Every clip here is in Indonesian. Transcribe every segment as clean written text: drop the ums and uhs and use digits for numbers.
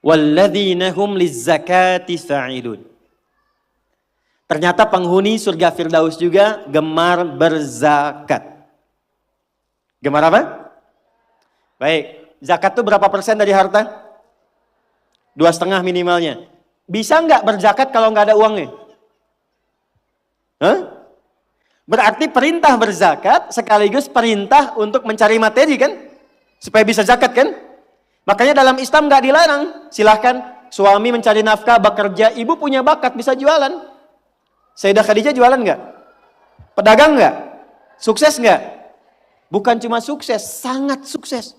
walladzina hum lizzakati fa'ilun. Ternyata penghuni surga Firdaus juga gemar berzakat. Gemar apa? Baik, zakat itu berapa persen dari harta? 2,5 minimalnya. Bisa nggak berzakat kalau nggak ada uangnya? Hah? Berarti perintah berzakat sekaligus perintah untuk mencari materi kan? Supaya bisa zakat kan? Makanya dalam Islam nggak dilarang. Silahkan suami mencari nafkah, bekerja, ibu punya bakat bisa jualan. Sayyidah Khadijah jualan nggak? Pedagang nggak? Sukses nggak? Bukan cuma sukses, sangat sukses.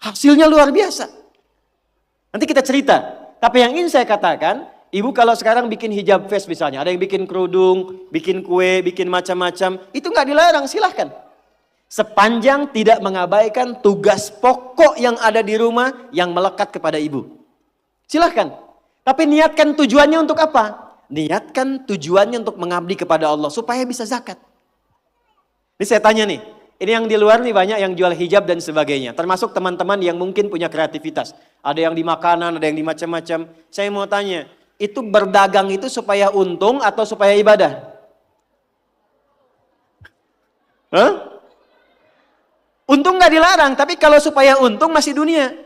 Hasilnya luar biasa. Nanti kita cerita. Tapi yang ingin saya katakan, ibu kalau sekarang bikin hijab face misalnya, ada yang bikin kerudung, bikin kue, bikin macam-macam, itu nggak dilarang, silahkan. Sepanjang tidak mengabaikan tugas pokok yang ada di rumah yang melekat kepada ibu. Silahkan. Tapi niatkan tujuannya untuk apa? Niatkan tujuannya untuk mengabdi kepada Allah supaya bisa zakat. Ini saya tanya nih, ini yang di luar nih banyak yang jual hijab dan sebagainya. Termasuk teman-teman yang mungkin punya kreativitas. Ada yang di makanan, ada yang di macam-macam. Saya mau tanya, itu berdagang itu supaya untung atau supaya ibadah? Hah? Untung nggak dilarang, tapi kalau supaya untung masih dunia.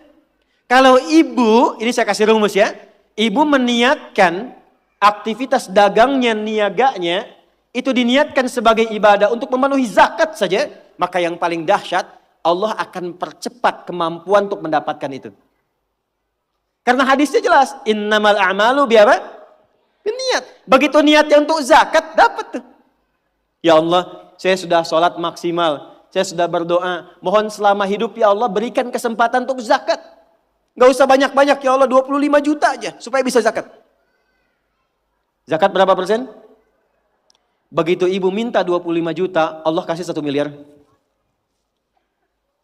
Kalau ibu, ini saya kasih rumus ya, ibu meniatkan aktivitas dagangnya, niaganya, itu diniatkan sebagai ibadah untuk memenuhi zakat saja, maka yang paling dahsyat, Allah akan percepat kemampuan untuk mendapatkan itu. Karena hadisnya jelas, innamal a'malu biapa? Niat. Begitu niatnya untuk zakat, dapat tuh. Ya Allah, saya sudah sholat maksimal, saya sudah berdoa, mohon selama hidup ya Allah berikan kesempatan untuk zakat. Gak usah banyak-banyak ya Allah, 25 juta aja supaya bisa zakat. Zakat berapa persen? Begitu ibu minta 25 juta, Allah kasih 1 miliar.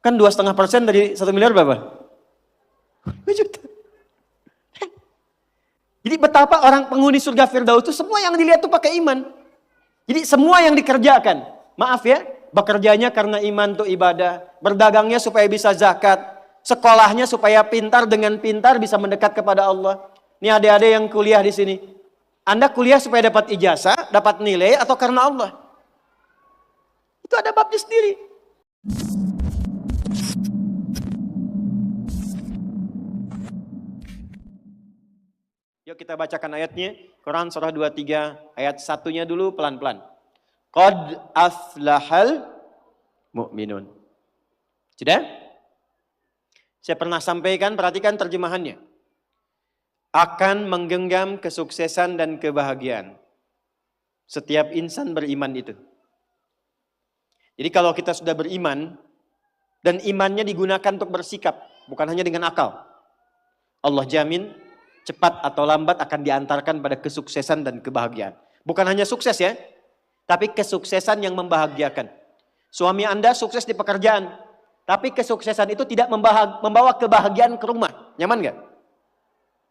Kan 2,5% dari 1 miliar berapa? 5 juta. Jadi betapa orang penghuni surga Firdaus itu semua yang dilihat tuh pakai iman. Jadi semua yang dikerjakan, maaf ya, bekerjanya karena iman tuh ibadah, berdagangnya supaya bisa zakat, sekolahnya supaya pintar, dengan pintar bisa mendekat kepada Allah. Ini adik-adik yang kuliah di sini. Anda kuliah supaya dapat ijazah, dapat nilai, atau karena Allah? Itu ada babnya sendiri. Yuk kita bacakan ayatnya. Quran surah 23 ayat 1-nya dulu pelan-pelan. Qad aflahal mu'minun. Sudah? Saya pernah sampaikan, perhatikan terjemahannya. Akan menggenggam kesuksesan dan kebahagiaan. Setiap insan beriman itu. Jadi kalau kita sudah beriman, dan imannya digunakan untuk bersikap, bukan hanya dengan akal. Allah jamin, cepat atau lambat akan diantarkan pada kesuksesan dan kebahagiaan. Bukan hanya sukses ya, tapi kesuksesan yang membahagiakan. Suami Anda sukses di pekerjaan, tapi kesuksesan itu tidak membawa kebahagiaan ke rumah. Nyaman gak?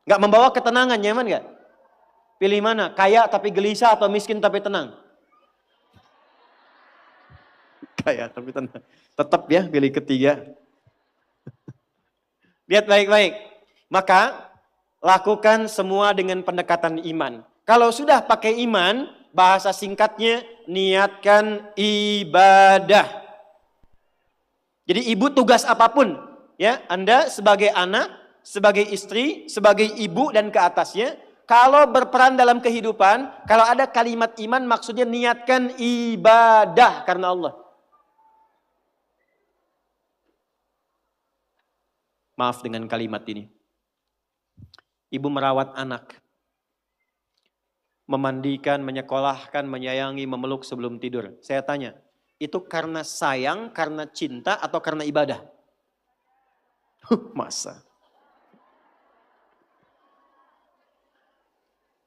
Gak membawa ketenangan, nyaman gak? Pilih mana? Kaya tapi gelisah atau miskin tapi tenang? Kaya tapi tenang. Tetap ya pilih ketiga. Lihat baik-baik. Maka lakukan semua dengan pendekatan iman. Kalau sudah pakai iman, bahasa singkatnya niatkan ibadah. Jadi ibu tugas apapun, ya, Anda sebagai anak, sebagai istri, sebagai ibu dan ke atasnya, kalau berperan dalam kehidupan, kalau ada kalimat iman maksudnya niatkan ibadah karena Allah. Maaf dengan kalimat ini. Ibu merawat anak, memandikan, menyekolahkan, menyayangi, memeluk sebelum tidur. Saya tanya, itu karena sayang, karena cinta, atau karena ibadah? Masa?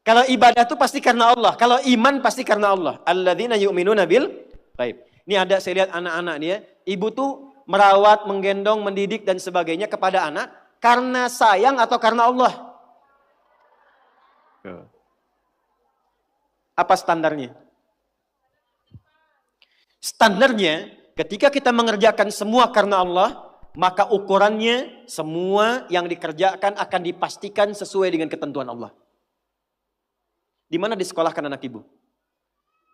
Kalau ibadah itu pasti karena Allah. Kalau iman pasti karena Allah. Alladzina yu'minuna bil ghaib. Ini ada saya lihat anak-anak nih ya. Ibu tuh merawat, menggendong, mendidik dan sebagainya kepada anak karena sayang atau karena Allah? Apa standarnya? Standarnya ketika kita mengerjakan semua karena Allah, maka ukurannya semua yang dikerjakan akan dipastikan sesuai dengan ketentuan Allah. Di mana disekolahkan anak ibu?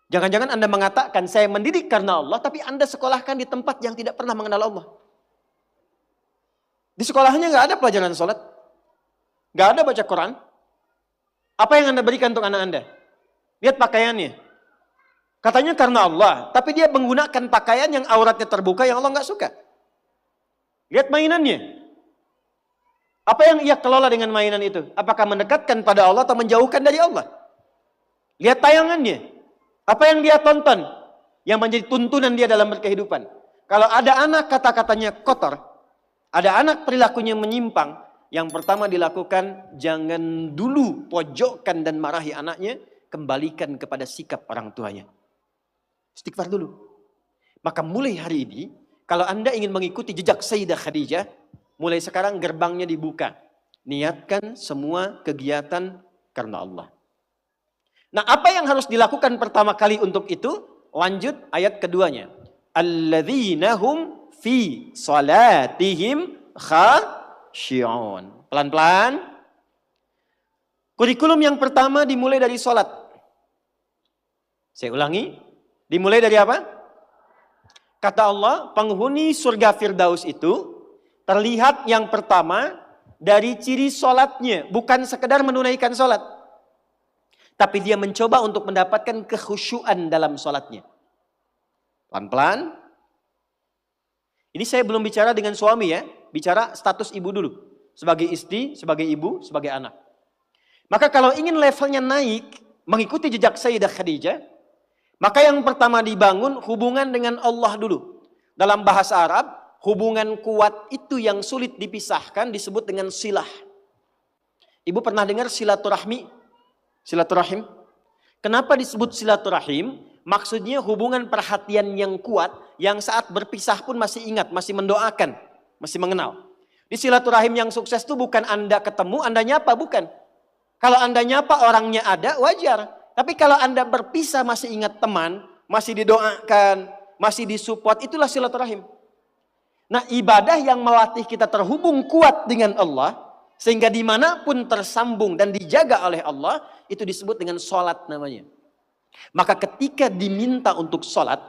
Jangan-jangan Anda mengatakan saya mendidik karena Allah, tapi Anda sekolahkan di tempat yang tidak pernah mengenal Allah. Di sekolahnya nggak ada pelajaran sholat, nggak ada baca Quran. Apa yang Anda berikan untuk anak Anda? Lihat pakaiannya. Katanya karena Allah, tapi dia menggunakan pakaian yang auratnya terbuka yang Allah nggak suka. Lihat mainannya. Apa yang ia kelola dengan mainan itu? Apakah mendekatkan pada Allah atau menjauhkan dari Allah? Lihat tayangannya. Apa yang dia tonton? Yang menjadi tuntunan dia dalam berkehidupan. Kalau ada anak kata-katanya kotor, ada anak perilakunya menyimpang, yang pertama dilakukan, jangan dulu pojokkan dan marahi anaknya, kembalikan kepada sikap orang tuanya. Istighfar dulu. Maka mulai hari ini, kalau Anda ingin mengikuti jejak Sayyidah Khadijah, mulai sekarang gerbangnya dibuka. Niatkan semua kegiatan karena Allah. Nah, apa yang harus dilakukan pertama kali untuk itu? Lanjut ayat keduanya. Alladzina hum fi salatihim khashi'un. Pelan-pelan. Kurikulum yang pertama dimulai dari salat. Saya ulangi. Dimulai dari apa? Kata Allah, penghuni surga Firdaus itu terlihat yang pertama dari ciri sholatnya. Bukan sekedar menunaikan sholat. Tapi dia mencoba untuk mendapatkan kekhusyuan dalam sholatnya. Pelan-pelan. Ini saya belum bicara dengan suami ya. Bicara status ibu dulu. Sebagai istri, sebagai ibu, sebagai anak. Maka kalau ingin levelnya naik, mengikuti jejak Sayyidah Khadijah, maka yang pertama dibangun hubungan dengan Allah dulu. Dalam bahasa Arab, hubungan kuat itu yang sulit dipisahkan disebut dengan silah. Ibu pernah dengar silaturahmi? Silaturahim. Kenapa disebut silaturahim? Maksudnya hubungan perhatian yang kuat, yang saat berpisah pun masih ingat, masih mendoakan, masih mengenal. Di silaturahim yang sukses itu bukan Anda ketemu, Anda nyapa, bukan. Kalau Anda nyapa orangnya ada, wajar. Tapi kalau Anda berpisah masih ingat teman, masih didoakan, masih disupport, itulah silaturahim. Nah, ibadah yang melatih kita terhubung kuat dengan Allah, sehingga dimanapun tersambung dan dijaga oleh Allah, itu disebut dengan sholat namanya. Maka ketika diminta untuk sholat,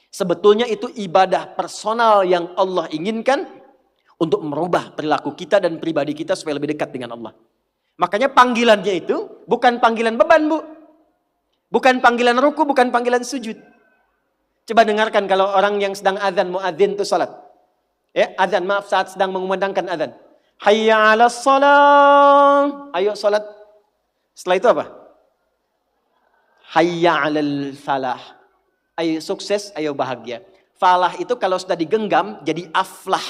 sebetulnya itu ibadah personal yang Allah inginkan untuk merubah perilaku kita dan pribadi kita supaya lebih dekat dengan Allah. Makanya panggilannya itu bukan panggilan beban, Bu. Bukan panggilan ruku, bukan panggilan sujud. Coba dengarkan kalau orang yang sedang azan, muadzin itu salat. Ya, azan, maaf, saat sedang mengumandangkan azan. Hayya 'alas shalah. Ayo salat. Setelah itu apa? Hayya 'alal falah. Ayo sukses, ayo bahagia. Falah itu kalau sudah digenggam jadi aflah.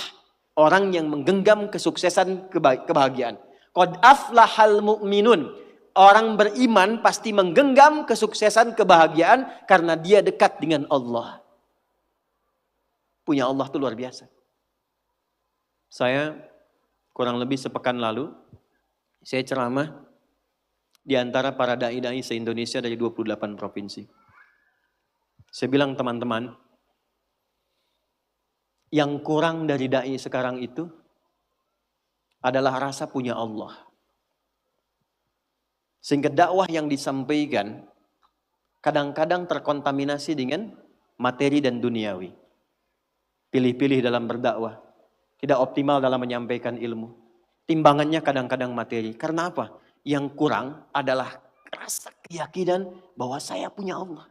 Orang yang menggenggam kesuksesan, kebahagiaan. Qad aflahal mu'minun. Orang beriman pasti menggenggam kesuksesan, kebahagiaan karena dia dekat dengan Allah. Punya Allah itu luar biasa. Saya kurang lebih sepekan lalu, saya ceramah di antara para dai-dai se-Indonesia dari 28 provinsi. Saya bilang teman-teman, yang kurang dari dai sekarang itu adalah rasa punya Allah. Sehingga dakwah yang disampaikan kadang-kadang terkontaminasi dengan materi dan duniawi. Pilih-pilih dalam berdakwah. Tidak optimal dalam menyampaikan ilmu. Timbangannya kadang-kadang materi. Karena apa? Yang kurang adalah rasa keyakinan bahwa saya punya Allah.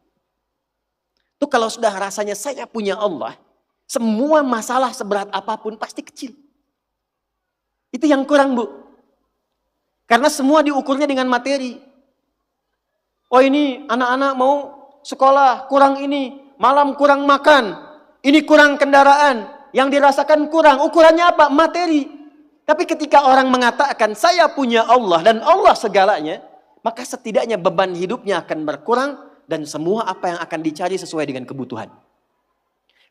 Itu kalau sudah rasanya saya punya Allah, semua masalah seberat apapun pasti kecil. Itu yang kurang, Bu. Karena semua diukurnya dengan materi. Oh, ini anak-anak mau sekolah, kurang ini. Malam kurang makan. Ini kurang kendaraan. Yang dirasakan kurang. Ukurannya apa? Materi. Tapi ketika orang mengatakan saya punya Allah dan Allah segalanya, maka setidaknya beban hidupnya akan berkurang dan semua apa yang akan dicari sesuai dengan kebutuhan.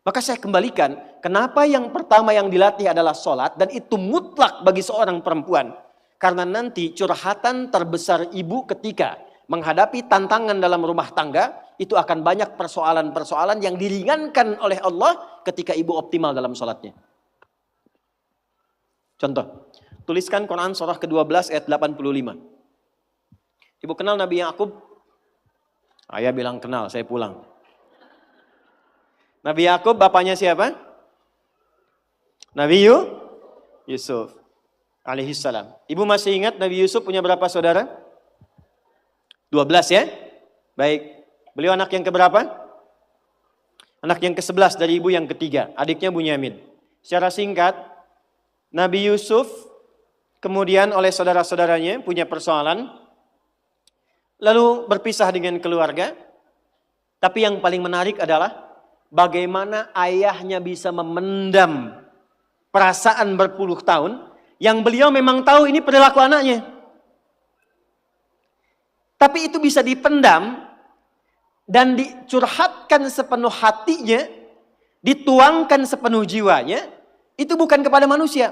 Maka saya kembalikan, kenapa yang pertama yang dilatih adalah sholat dan itu mutlak bagi seorang perempuan. Karena nanti curhatan terbesar ibu ketika menghadapi tantangan dalam rumah tangga, itu akan banyak persoalan-persoalan yang diringankan oleh Allah ketika ibu optimal dalam sholatnya. Contoh, tuliskan Quran surah ke-12 ayat 85. Ibu kenal Nabi Yakub? Ayah bilang kenal, saya pulang. Nabi Yakub bapaknya siapa? Nabi Yusuf alaihissalam. Ibu masih ingat Nabi Yusuf punya berapa saudara? 12 ya? Baik. Beliau anak yang keberapa? Anak yang ke-11 dari ibu yang ketiga. Adiknya Bunyamin. Secara singkat, Nabi Yusuf kemudian oleh saudara-saudaranya punya persoalan. Lalu berpisah dengan keluarga. Tapi yang paling menarik adalah bagaimana ayahnya bisa memendam perasaan berpuluh tahun yang beliau memang tahu ini perilaku anaknya. Tapi itu bisa dipendam dan dicurhatkan sepenuh hatinya, dituangkan sepenuh jiwanya, itu bukan kepada manusia.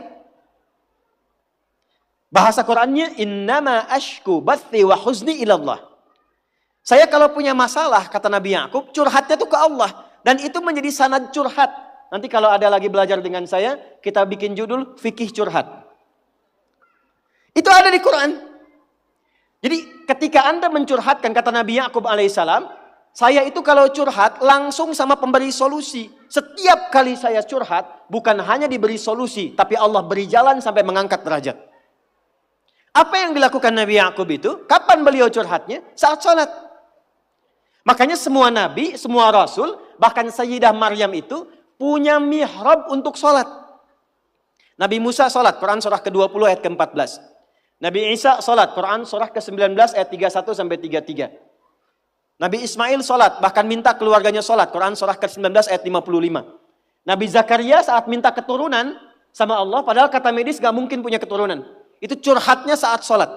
Bahasa Qur'annya, innama ashku bathi wa huzni ilallah. Saya kalau punya masalah, kata Nabi Yakub, curhatnya itu ke Allah. Dan itu menjadi sanad curhat. Nanti kalau ada lagi belajar dengan saya, kita bikin judul fikih curhat. Itu ada di Quran. Jadi ketika Anda mencurhatkan, kata Nabi Yakub alaihissalam, saya itu kalau curhat langsung sama pemberi solusi. Setiap kali saya curhat, bukan hanya diberi solusi, tapi Allah beri jalan sampai mengangkat derajat. Apa yang dilakukan Nabi Yakub itu? Kapan beliau curhatnya? Saat sholat. Makanya semua nabi, semua rasul, bahkan Sayyidah Maryam itu punya mihrab untuk sholat. Nabi Musa sholat, Quran surah ke-20 ayat ke-14. Nabi Isa sholat, Quran surah ke-19 ayat 31 sampai 33. Nabi Ismail sholat, bahkan minta keluarganya sholat, Quran surah ke-19 ayat 55. Nabi Zakaria saat minta keturunan sama Allah, padahal kata medis gak mungkin punya keturunan. Itu curhatnya saat sholat.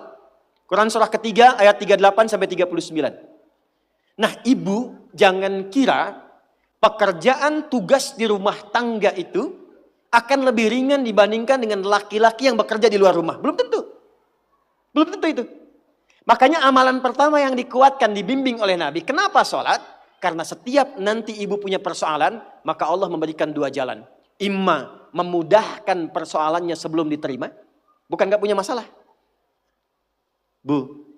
Quran surah ketiga ayat 38 sampai 39. Nah ibu jangan kira pekerjaan tugas di rumah tangga itu akan lebih ringan dibandingkan dengan laki-laki yang bekerja di luar rumah. Belum tentu. Belum tentu itu. Makanya amalan pertama yang dikuatkan, dibimbing oleh Nabi. Kenapa sholat? Karena setiap nanti ibu punya persoalan, maka Allah memberikan dua jalan. Imma memudahkan persoalannya sebelum diterima. Bukan gak punya masalah. Bu.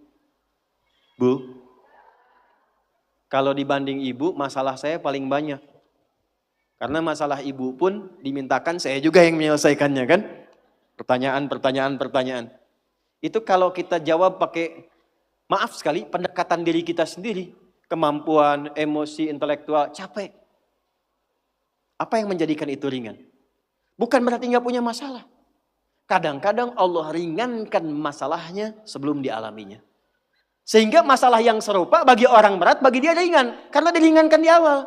Kalau dibanding ibu, masalah saya paling banyak. Karena masalah ibu pun dimintakan saya juga yang menyelesaikannya kan. Pertanyaan. Itu kalau kita jawab pakai, maaf sekali, pendekatan diri kita sendiri. Kemampuan, emosi, intelektual, capek. Apa yang menjadikan itu ringan? Bukan berarti gak punya masalah. Kadang-kadang Allah ringankan masalahnya sebelum dialaminya. Sehingga masalah yang serupa bagi orang berat, bagi dia ringan. Karena diringankan di awal.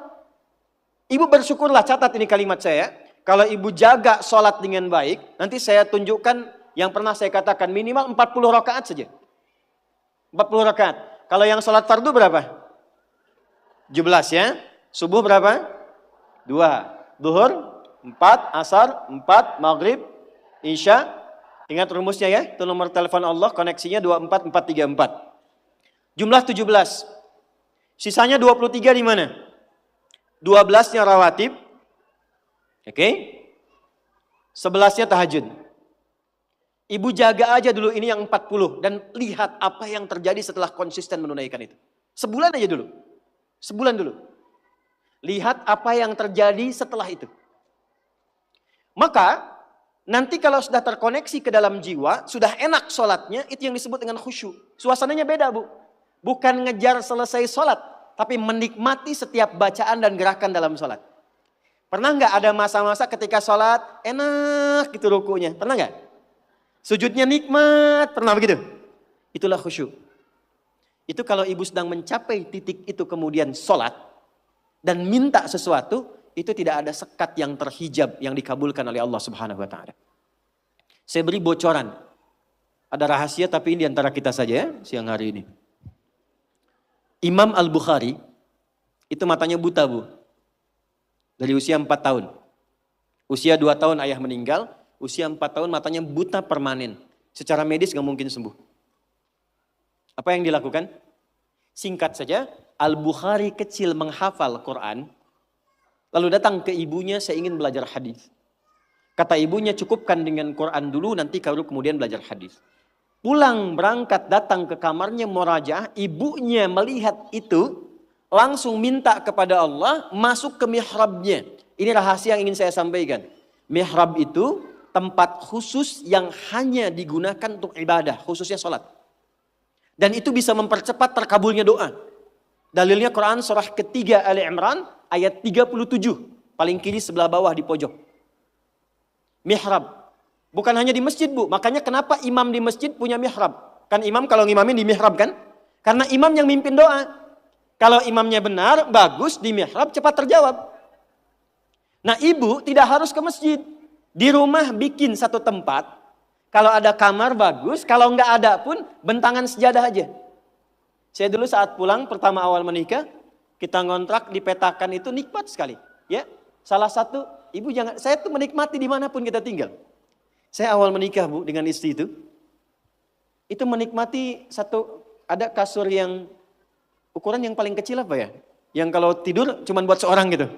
Ibu bersyukurlah, catat ini kalimat saya. Kalau ibu jaga sholat dengan baik, nanti saya tunjukkan yang pernah saya katakan minimal 40 rakaat saja. 40 rakaat. Kalau yang sholat fardu berapa? 17 ya. Subuh berapa? 2. Duhur 4, asar 4, maghrib, isya. Ingat rumusnya ya. Itu nomor telepon Allah, koneksinya 24434. Jumlah 17. Sisanya 23 di mana? 12-nya rawatib. Oke. 11-nya tahajud. Ibu jaga aja dulu ini yang 40 dan lihat apa yang terjadi setelah konsisten menunaikan itu. Sebulan aja dulu. Sebulan dulu. Lihat apa yang terjadi setelah itu. Maka nanti kalau sudah terkoneksi ke dalam jiwa, sudah enak sholatnya, itu yang disebut dengan khusyuk. Suasananya beda bu. Bukan ngejar selesai sholat, tapi menikmati setiap bacaan dan gerakan dalam sholat. Pernah nggak ada masa-masa ketika sholat enak gitu rukunya? Pernah nggak? Sujudnya nikmat, pernah begitu? Itulah khusyuk. Itu kalau ibu sedang mencapai titik itu kemudian sholat dan minta sesuatu, itu tidak ada sekat yang terhijab yang dikabulkan oleh Allah Subhanahu wa taala. Saya beri bocoran. Ada rahasia tapi ini diantara kita saja ya siang hari ini. Imam Al-Bukhari itu matanya buta bu. Dari usia 4 tahun. Usia 2 tahun ayah meninggal. Usia 4 tahun matanya buta permanen. Secara medis gak mungkin sembuh. Apa yang dilakukan? Singkat saja. Al-Bukhari kecil menghafal Quran. Lalu datang ke ibunya, saya ingin belajar hadis. Kata ibunya, cukupkan dengan Quran dulu, nanti kalau kemudian belajar hadis. Pulang berangkat datang ke kamarnya murajaah, ibunya melihat itu, langsung minta kepada Allah masuk ke mihrabnya. Ini rahasia yang ingin saya sampaikan. Mihrab itu tempat khusus yang hanya digunakan untuk ibadah, khususnya sholat. Dan itu bisa mempercepat terkabulnya doa. Dalilnya Quran surah ketiga Ali Imran ayat 37. Paling kiri sebelah bawah di pojok. Mihrab. Bukan hanya di masjid, Bu. Makanya kenapa imam di masjid punya mihrab? Kan imam kalau ngimamin di mihrab kan? Karena imam yang mimpin doa. Kalau imamnya benar, bagus, di mihrab cepat terjawab. Nah, ibu tidak harus ke masjid. Di rumah bikin satu tempat. Kalau ada kamar bagus, kalau nggak ada pun bentangan sejadah aja. Saya dulu saat pulang pertama awal menikah, kita ngontrak dipetakan itu nikmat sekali. Ya, salah satu ibu jangan, saya tuh menikmati dimanapun kita tinggal. Saya awal menikah, Bu, dengan istri itu menikmati satu, ada kasur yang ukuran yang paling kecil apa ya? Yang kalau tidur cuma buat seorang gitu.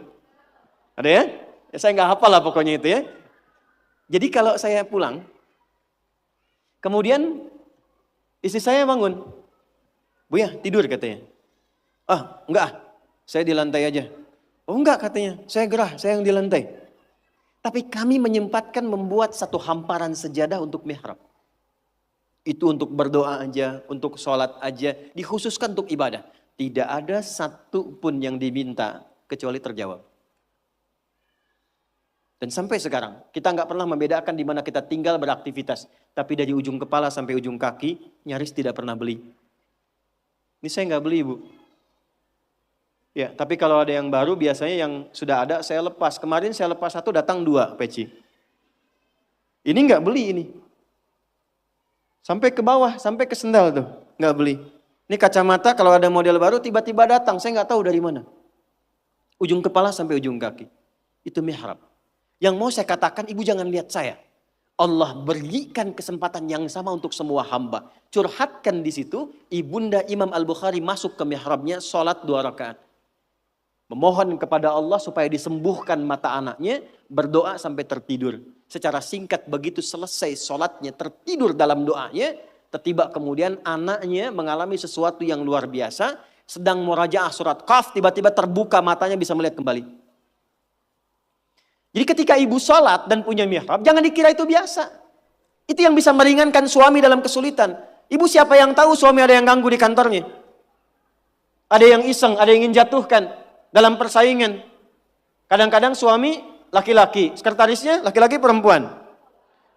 Ada ya? Ya saya nggak hafal lah pokoknya itu ya. Jadi kalau saya pulang, kemudian istri saya bangun. Bu ya, tidur katanya. Ah, enggak, saya di lantai aja. Oh enggak katanya, saya gerah, saya yang di lantai. Tapi kami menyempatkan membuat satu hamparan sejadah untuk mihrab. Itu untuk berdoa aja, untuk sholat aja, dikhususkan untuk ibadah. Tidak ada satu pun yang diminta, kecuali terjawab. Dan sampai sekarang, kita nggak pernah membedakan di mana kita tinggal beraktivitas. Tapi dari ujung kepala sampai ujung kaki, nyaris tidak pernah beli. Ini saya nggak beli, Bu. Ya, tapi kalau ada yang baru biasanya yang sudah ada saya lepas. Kemarin saya lepas satu, datang dua peci. Ini nggak beli ini. Sampai ke bawah, sampai ke sendal tuh, nggak beli. Ini kacamata kalau ada model baru tiba-tiba datang, saya nggak tahu dari mana. Ujung kepala sampai ujung kaki. Itu mihrab. Yang mau saya katakan, ibu jangan lihat saya. Allah berikan kesempatan yang sama untuk semua hamba. Curhatkan di situ, ibunda Imam Al-Bukhari masuk ke mihrabnya, sholat 2 rakaat. Memohon kepada Allah supaya disembuhkan mata anaknya, berdoa sampai tertidur. Secara singkat begitu selesai sholatnya, tertidur dalam doanya, tiba kemudian anaknya mengalami sesuatu yang luar biasa, sedang murajaah surat Qaf, tiba-tiba terbuka matanya bisa melihat kembali. Jadi ketika ibu sholat dan punya mihrab, jangan dikira itu biasa. Itu yang bisa meringankan suami dalam kesulitan. Ibu siapa yang tahu suami ada yang ganggu di kantornya? Ada yang iseng, ada yang ingin jatuhkan dalam persaingan. Kadang-kadang suami laki-laki, sekretarisnya laki-laki perempuan.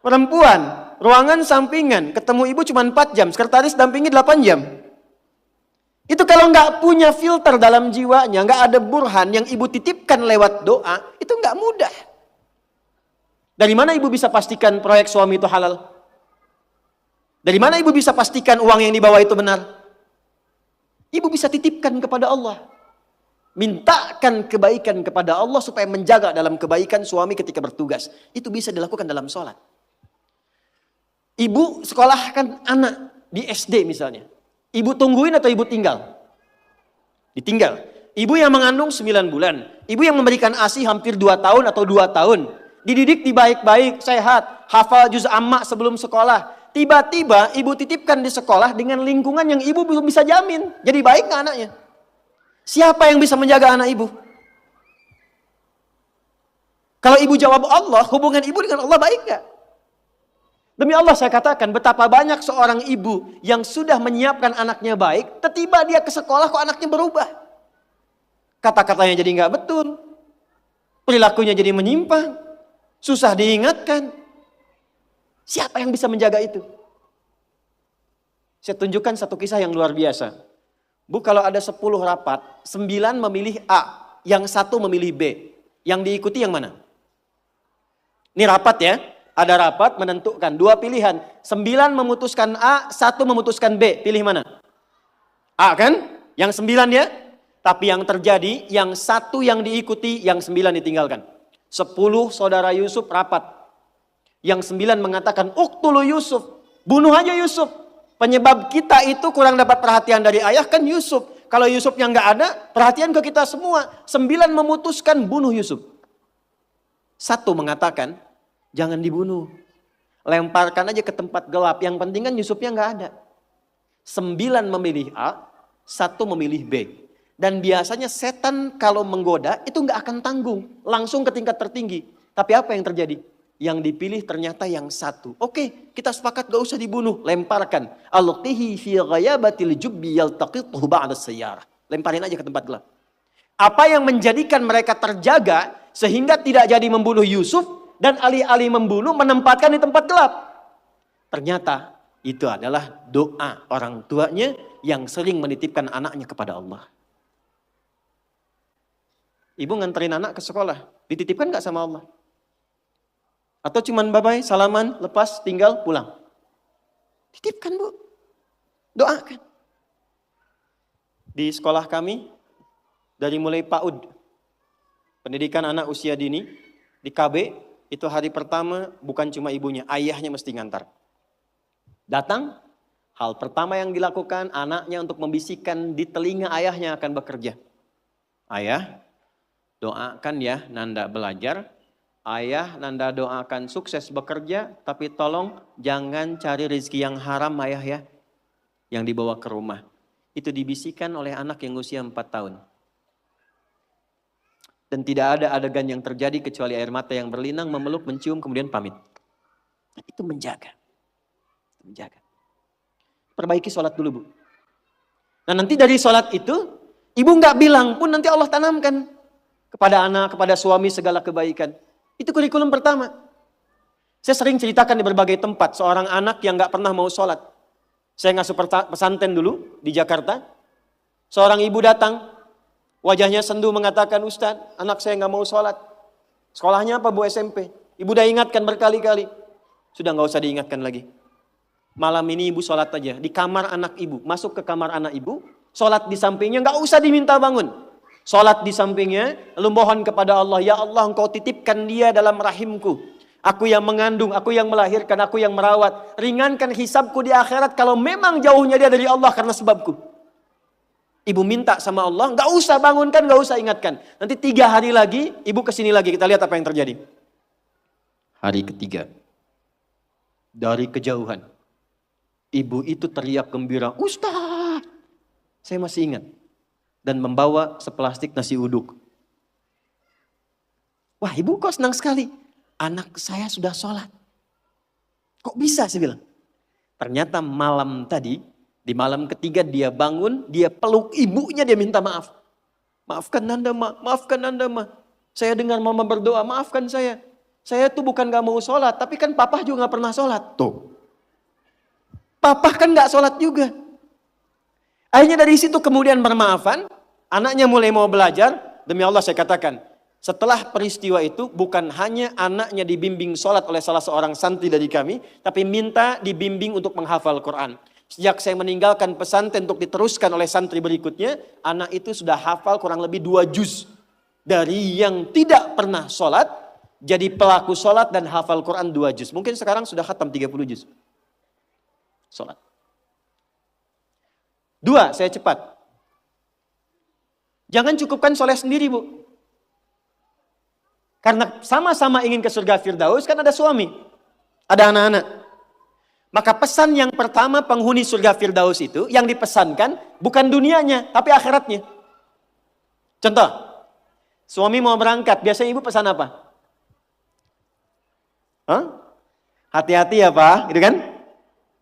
Perempuan, ruangan sampingan, ketemu ibu cuma 4 jam, sekretaris dampingi 8 jam. Itu kalau nggak punya filter dalam jiwanya, nggak ada burhan yang ibu titipkan lewat doa, itu nggak mudah. Dari mana ibu bisa pastikan proyek suami itu halal? Dari mana ibu bisa pastikan uang yang dibawa itu benar? Ibu bisa titipkan kepada Allah. Mintakan kebaikan kepada Allah supaya menjaga dalam kebaikan suami ketika bertugas. Itu bisa dilakukan dalam sholat. Ibu sekolahkan anak di SD misalnya. Ibu tungguin atau ibu tinggal? Ditinggal. Ibu yang mengandung 9 bulan. Ibu yang memberikan ASI hampir 2 tahun atau 2 tahun. Dididik di baik-baik, sehat. Hafal juz amma sebelum sekolah. Tiba-tiba ibu titipkan di sekolah dengan lingkungan yang ibu belum bisa jamin. Jadi baik gak anaknya? Siapa yang bisa menjaga anak ibu? Kalau ibu jawab Allah, hubungan ibu dengan Allah baik gak? Demi Allah saya katakan betapa banyak seorang ibu yang sudah menyiapkan anaknya baik, tiba-tiba dia ke sekolah kok anaknya berubah. Kata-katanya jadi nggak betul, perilakunya jadi menyimpang, susah diingatkan. Siapa yang bisa menjaga itu? Saya tunjukkan satu kisah yang luar biasa. Bu, kalau ada 10 rapat, 9 memilih A, yang 1 memilih B. Yang diikuti yang mana? Ini rapat ya. Ada rapat menentukan 2 pilihan. 9 memutuskan A, 1 memutuskan B. Pilih mana? A kan? Yang 9 ya. Tapi yang terjadi, yang 1 yang diikuti, yang 9 ditinggalkan. 10 saudara Yusuf rapat. Yang 9 mengatakan, uqtulu Yusuf. Bunuh aja Yusuf. Penyebab kita itu kurang dapat perhatian dari ayah kan Yusuf. Kalau Yusufnya nggak ada, perhatian ke kita semua. 9 memutuskan bunuh Yusuf. 1 mengatakan, Jangan dibunuh. Lemparkan aja ke tempat gelap. Yang penting kan Yusufnya nggak ada. 9 memilih A, 1 memilih B. Dan biasanya setan kalau menggoda itu nggak akan tanggung. Langsung ke tingkat tertinggi. Tapi apa yang terjadi? Yang dipilih ternyata yang 1. Oke, kita sepakat gak usah dibunuh. Lemparkan. Alqihi fi ghayabatil jubbi yaltaqithu ba'da sayyarah. Lemparin aja ke tempat gelap. Apa yang menjadikan mereka terjaga sehingga tidak jadi membunuh Yusuf dan alih-alih membunuh menempatkan di tempat gelap. Ternyata itu adalah doa orang tuanya yang sering menitipkan anaknya kepada Allah. Ibu nganterin anak ke sekolah, dititipkan gak sama Allah? Atau cuman bye-bye, salaman, lepas, tinggal, pulang? Titipkan bu, doakan. Di sekolah kami, dari mulai PAUD, pendidikan anak usia dini, di KB, itu hari pertama bukan cuma ibunya, ayahnya mesti ngantar. Datang, hal pertama yang dilakukan anaknya untuk membisikkan di telinga ayahnya akan bekerja. Ayah, doakan ya Nanda belajar. Ayah, Nanda doakan sukses bekerja, tapi tolong jangan cari rezeki yang haram ayah ya. Yang dibawa ke rumah. Itu dibisikkan oleh anak yang usia 4 tahun. Dan tidak ada adegan yang terjadi kecuali air mata yang berlinang, memeluk, mencium, kemudian pamit. Itu menjaga. Menjaga. Perbaiki sholat dulu bu. Nah nanti dari sholat itu, ibu nggak bilang pun nanti Allah tanamkan. Kepada anak, kepada suami segala kebaikan. Itu kurikulum pertama. Saya sering ceritakan di berbagai tempat. Seorang anak yang gak pernah mau sholat. Saya ngasuh pesantren dulu di Jakarta. Seorang ibu datang. Wajahnya sendu mengatakan, Ustadz, anak saya gak mau sholat. Sekolahnya apa bu? SMP. Ibu udah ingatkan berkali-kali. Sudah gak usah diingatkan lagi. Malam ini ibu sholat aja. Di kamar anak ibu. Masuk ke kamar anak ibu. Sholat di sampingnya gak usah diminta bangun. Sholat di sampingnya, lalu mohon kepada Allah, ya Allah engkau titipkan dia dalam rahimku. Aku yang mengandung, aku yang melahirkan, aku yang merawat. Ringankan hisabku di akhirat kalau memang jauhnya dia dari Allah karena sebabku. Ibu minta sama Allah, gak usah bangunkan, gak usah ingatkan. Nanti 3 hari lagi, ibu kesini lagi, kita lihat apa yang terjadi. Hari ketiga, dari kejauhan, ibu itu teriak gembira, Ustaz, saya masih ingat. Dan membawa seplastik nasi uduk. Wah ibu kok senang sekali. Anak saya sudah sholat. Kok bisa saya bilang. Ternyata malam tadi, di malam ketiga dia bangun, dia peluk ibunya, dia minta maaf. Maafkan Nanda ma, maafkan Nanda ma. Saya dengar mama berdoa, maafkan saya. Saya tuh bukan gak mau sholat, tapi kan papa juga gak pernah sholat. Tuh. Papa kan gak sholat juga. Akhirnya dari situ kemudian bermaafan, anaknya mulai mau belajar, demi Allah saya katakan, setelah peristiwa itu bukan hanya anaknya dibimbing sholat oleh salah seorang santri dari kami, tapi minta dibimbing untuk menghafal Quran. Sejak saya meninggalkan pesantren untuk diteruskan oleh santri berikutnya, anak itu sudah hafal kurang lebih 2 juz. Dari yang tidak pernah sholat, jadi pelaku sholat dan hafal Quran 2 juz. Mungkin sekarang sudah khatam 30 juz. Sholat. 2, saya cepat. Jangan cukupkan soleh sendiri bu. Karena sama-sama ingin ke surga Firdaus kan ada suami. Ada anak-anak. Maka pesan yang pertama penghuni surga Firdaus itu yang dipesankan bukan dunianya tapi akhiratnya. Contoh. Suami mau berangkat. Biasanya ibu pesan apa? Hah? Hati-hati ya pak. Gitu kan?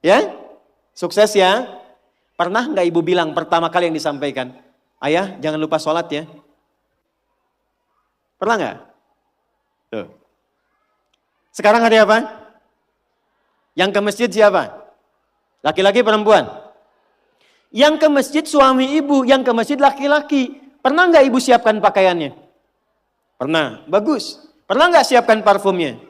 Ya? Sukses ya. Pernah nggak ibu bilang pertama kali yang disampaikan, ayah jangan lupa sholat ya? Pernah nggak? Tuh. Sekarang hari apa? Yang ke masjid siapa? Laki-laki perempuan? Yang ke masjid suami ibu, yang ke masjid laki-laki. Pernah nggak ibu siapkan pakaiannya? Pernah, bagus. Pernah nggak siapkan parfumnya?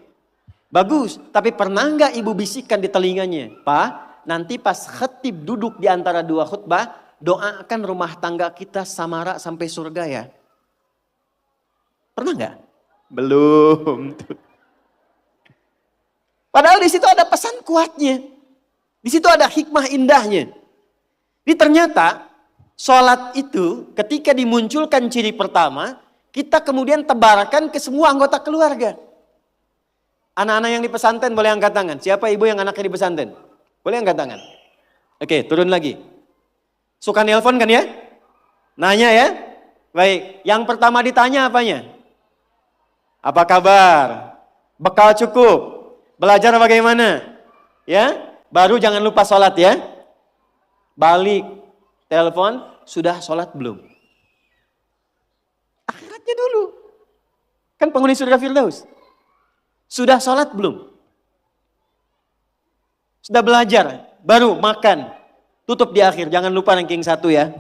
Bagus. Tapi pernah nggak ibu bisikkan di telinganya, Pak? Nanti pas khatib duduk di antara 2 khutbah, doakan rumah tangga kita samara sampai surga ya. Pernah nggak? Belum. Padahal di situ ada pesan kuatnya. Di situ ada hikmah indahnya. Jadi ternyata sholat itu ketika dimunculkan ciri pertama, kita kemudian tebarkan ke semua anggota keluarga. Anak-anak yang di pesantren boleh angkat tangan. Siapa ibu yang anaknya di pesantren? Boleh angkat tangan. Oke, turun lagi. Suka nelpon kan ya? Nanya ya? Baik, yang pertama ditanya apanya? Apa kabar? Bekal cukup? Belajar bagaimana? Ya, baru jangan lupa sholat ya. Balik, telepon, sudah sholat belum? Akhiratnya dulu. Kan penghuni surga Firdaus. Sudah sholat belum? Sudah belajar, baru makan. Tutup di akhir, jangan lupa ranking 1 ya.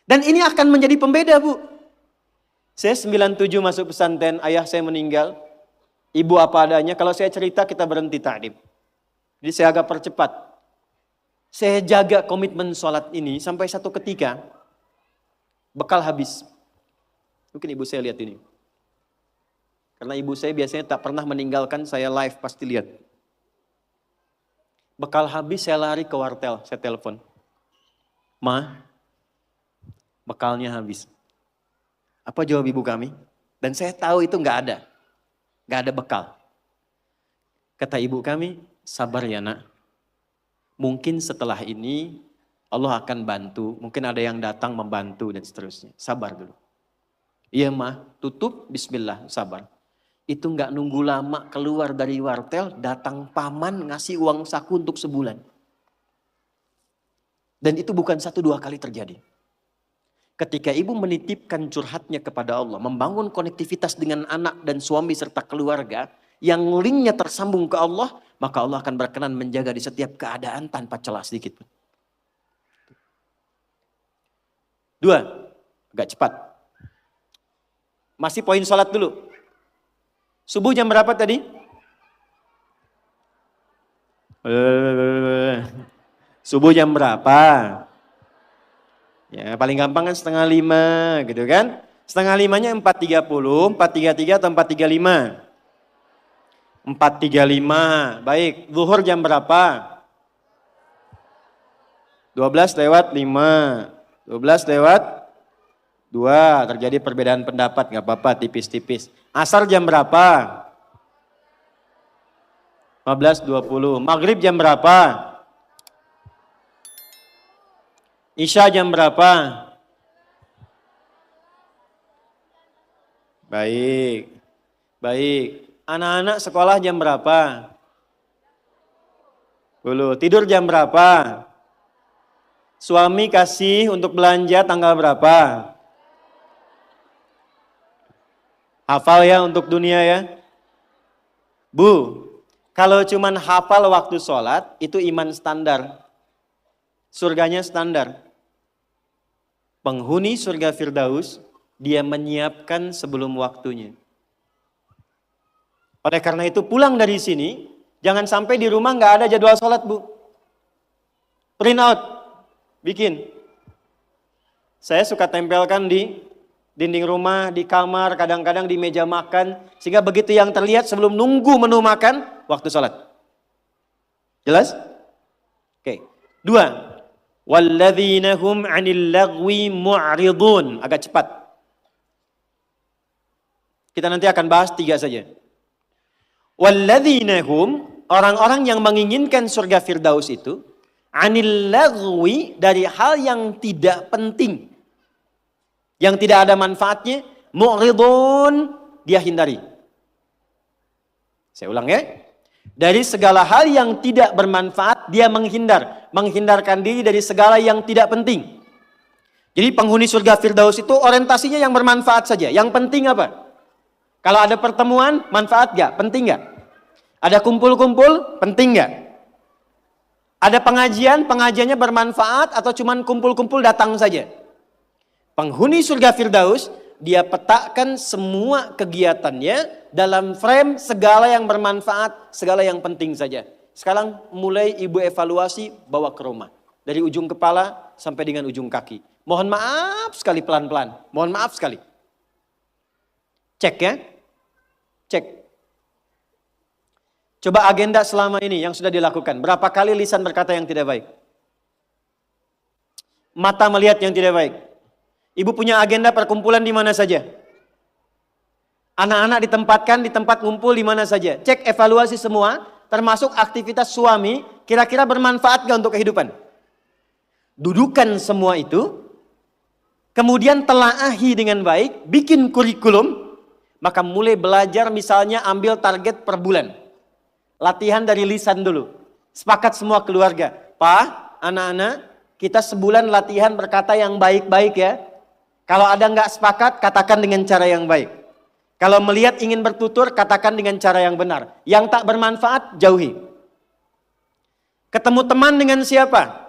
Dan ini akan menjadi pembeda, Bu. Saya 97 masuk pesantren, ayah saya meninggal. Ibu apa adanya, kalau saya cerita kita berhenti ta'lim. Jadi saya agak percepat. Saya jaga komitmen sholat ini sampai satu ketika bekal habis. Mungkin ibu saya lihat ini. Karena ibu saya biasanya tak pernah meninggalkan saya live, pasti lihat. Bekal habis, saya lari ke wartel, saya telepon. Ma, bekalnya habis. Apa jawab ibu kami? Dan saya tahu itu nggak ada bekal. Kata ibu kami, sabar ya nak. Mungkin setelah ini Allah akan bantu, mungkin ada yang datang membantu dan seterusnya. Sabar dulu. Iya mah, tutup, bismillah, sabar. Itu nggak nunggu lama keluar dari wartel, datang paman ngasih uang saku untuk sebulan. Dan itu bukan 1-2 kali terjadi. Ketika ibu menitipkan curhatnya kepada Allah, membangun konektivitas dengan anak dan suami serta keluarga, yang linknya tersambung ke Allah, maka Allah akan berkenan menjaga di setiap keadaan tanpa celah sedikit pun. 2, agak cepat. Masih poin sholat dulu. Subuh jam berapa tadi? Subuh jam berapa? Ya paling gampang kan 4:30 gitu kan. 4:30-nya 4:30, 4:33 atau 4:35? 4:35, baik. Zuhur jam berapa? 12:05, 12:02, terjadi perbedaan pendapat, gak apa-apa, tipis-tipis. Asar jam berapa? 15:20. Maghrib jam berapa? Isya jam berapa? Baik. Baik. Anak-anak sekolah jam berapa? 10. Tidur jam berapa? Suami kasih untuk belanja tanggal berapa? Hafal ya untuk dunia ya. Bu, kalau cuman hafal waktu sholat, itu iman standar. Surganya standar. Penghuni surga Firdaus, dia menyiapkan sebelum waktunya. Oleh karena itu pulang dari sini, jangan sampai di rumah nggak ada jadwal sholat, Bu. Print out, bikin. Saya suka tempelkan di dinding rumah, di kamar, kadang-kadang di meja makan. Sehingga begitu yang terlihat sebelum nunggu menu makan, waktu sholat. Jelas? Oke. 2. Walladzina hum 'anil lagwi mu'ridun. Agak cepat. Kita nanti akan bahas 3 saja. Walladzina hum, orang-orang yang menginginkan surga Firdaus itu, 'anil lagwi, dari hal yang tidak penting, yang tidak ada manfaatnya, mu'ridun, dia hindari. Saya ulang ya. Dari segala hal yang tidak bermanfaat, dia menghindar. Menghindarkan diri dari segala yang tidak penting. Jadi penghuni surga Firdaus itu orientasinya yang bermanfaat saja. Yang penting apa? Kalau ada pertemuan, manfaat gak? Penting gak? Ada kumpul-kumpul, penting gak? Ada pengajian, pengajiannya bermanfaat atau cuman kumpul-kumpul datang saja? Penghuni surga Firdaus, dia petakan semua kegiatannya dalam frame segala yang bermanfaat, segala yang penting saja. Sekarang mulai ibu evaluasi, bawa ke rumah. Dari ujung kepala sampai dengan ujung kaki. Mohon maaf sekali, pelan-pelan. Mohon maaf sekali. Cek ya. Cek. Coba agenda selama ini yang sudah dilakukan. Berapa kali lisan berkata yang tidak baik? Mata melihat yang tidak baik. Ibu punya agenda perkumpulan di mana saja? Anak-anak ditempatkan di tempat ngumpul di mana saja. Cek evaluasi semua, termasuk aktivitas suami, kira-kira bermanfaat gak untuk kehidupan? Dudukan semua itu, kemudian telaahi dengan baik, bikin kurikulum, maka mulai belajar misalnya ambil target per bulan. Latihan dari lisan dulu. Sepakat semua keluarga. Pak, anak-anak, kita sebulan latihan berkata yang baik-baik ya. Kalau ada nggak sepakat, katakan dengan cara yang baik. Kalau melihat ingin bertutur, katakan dengan cara yang benar. Yang tak bermanfaat, jauhi. Ketemu teman dengan siapa?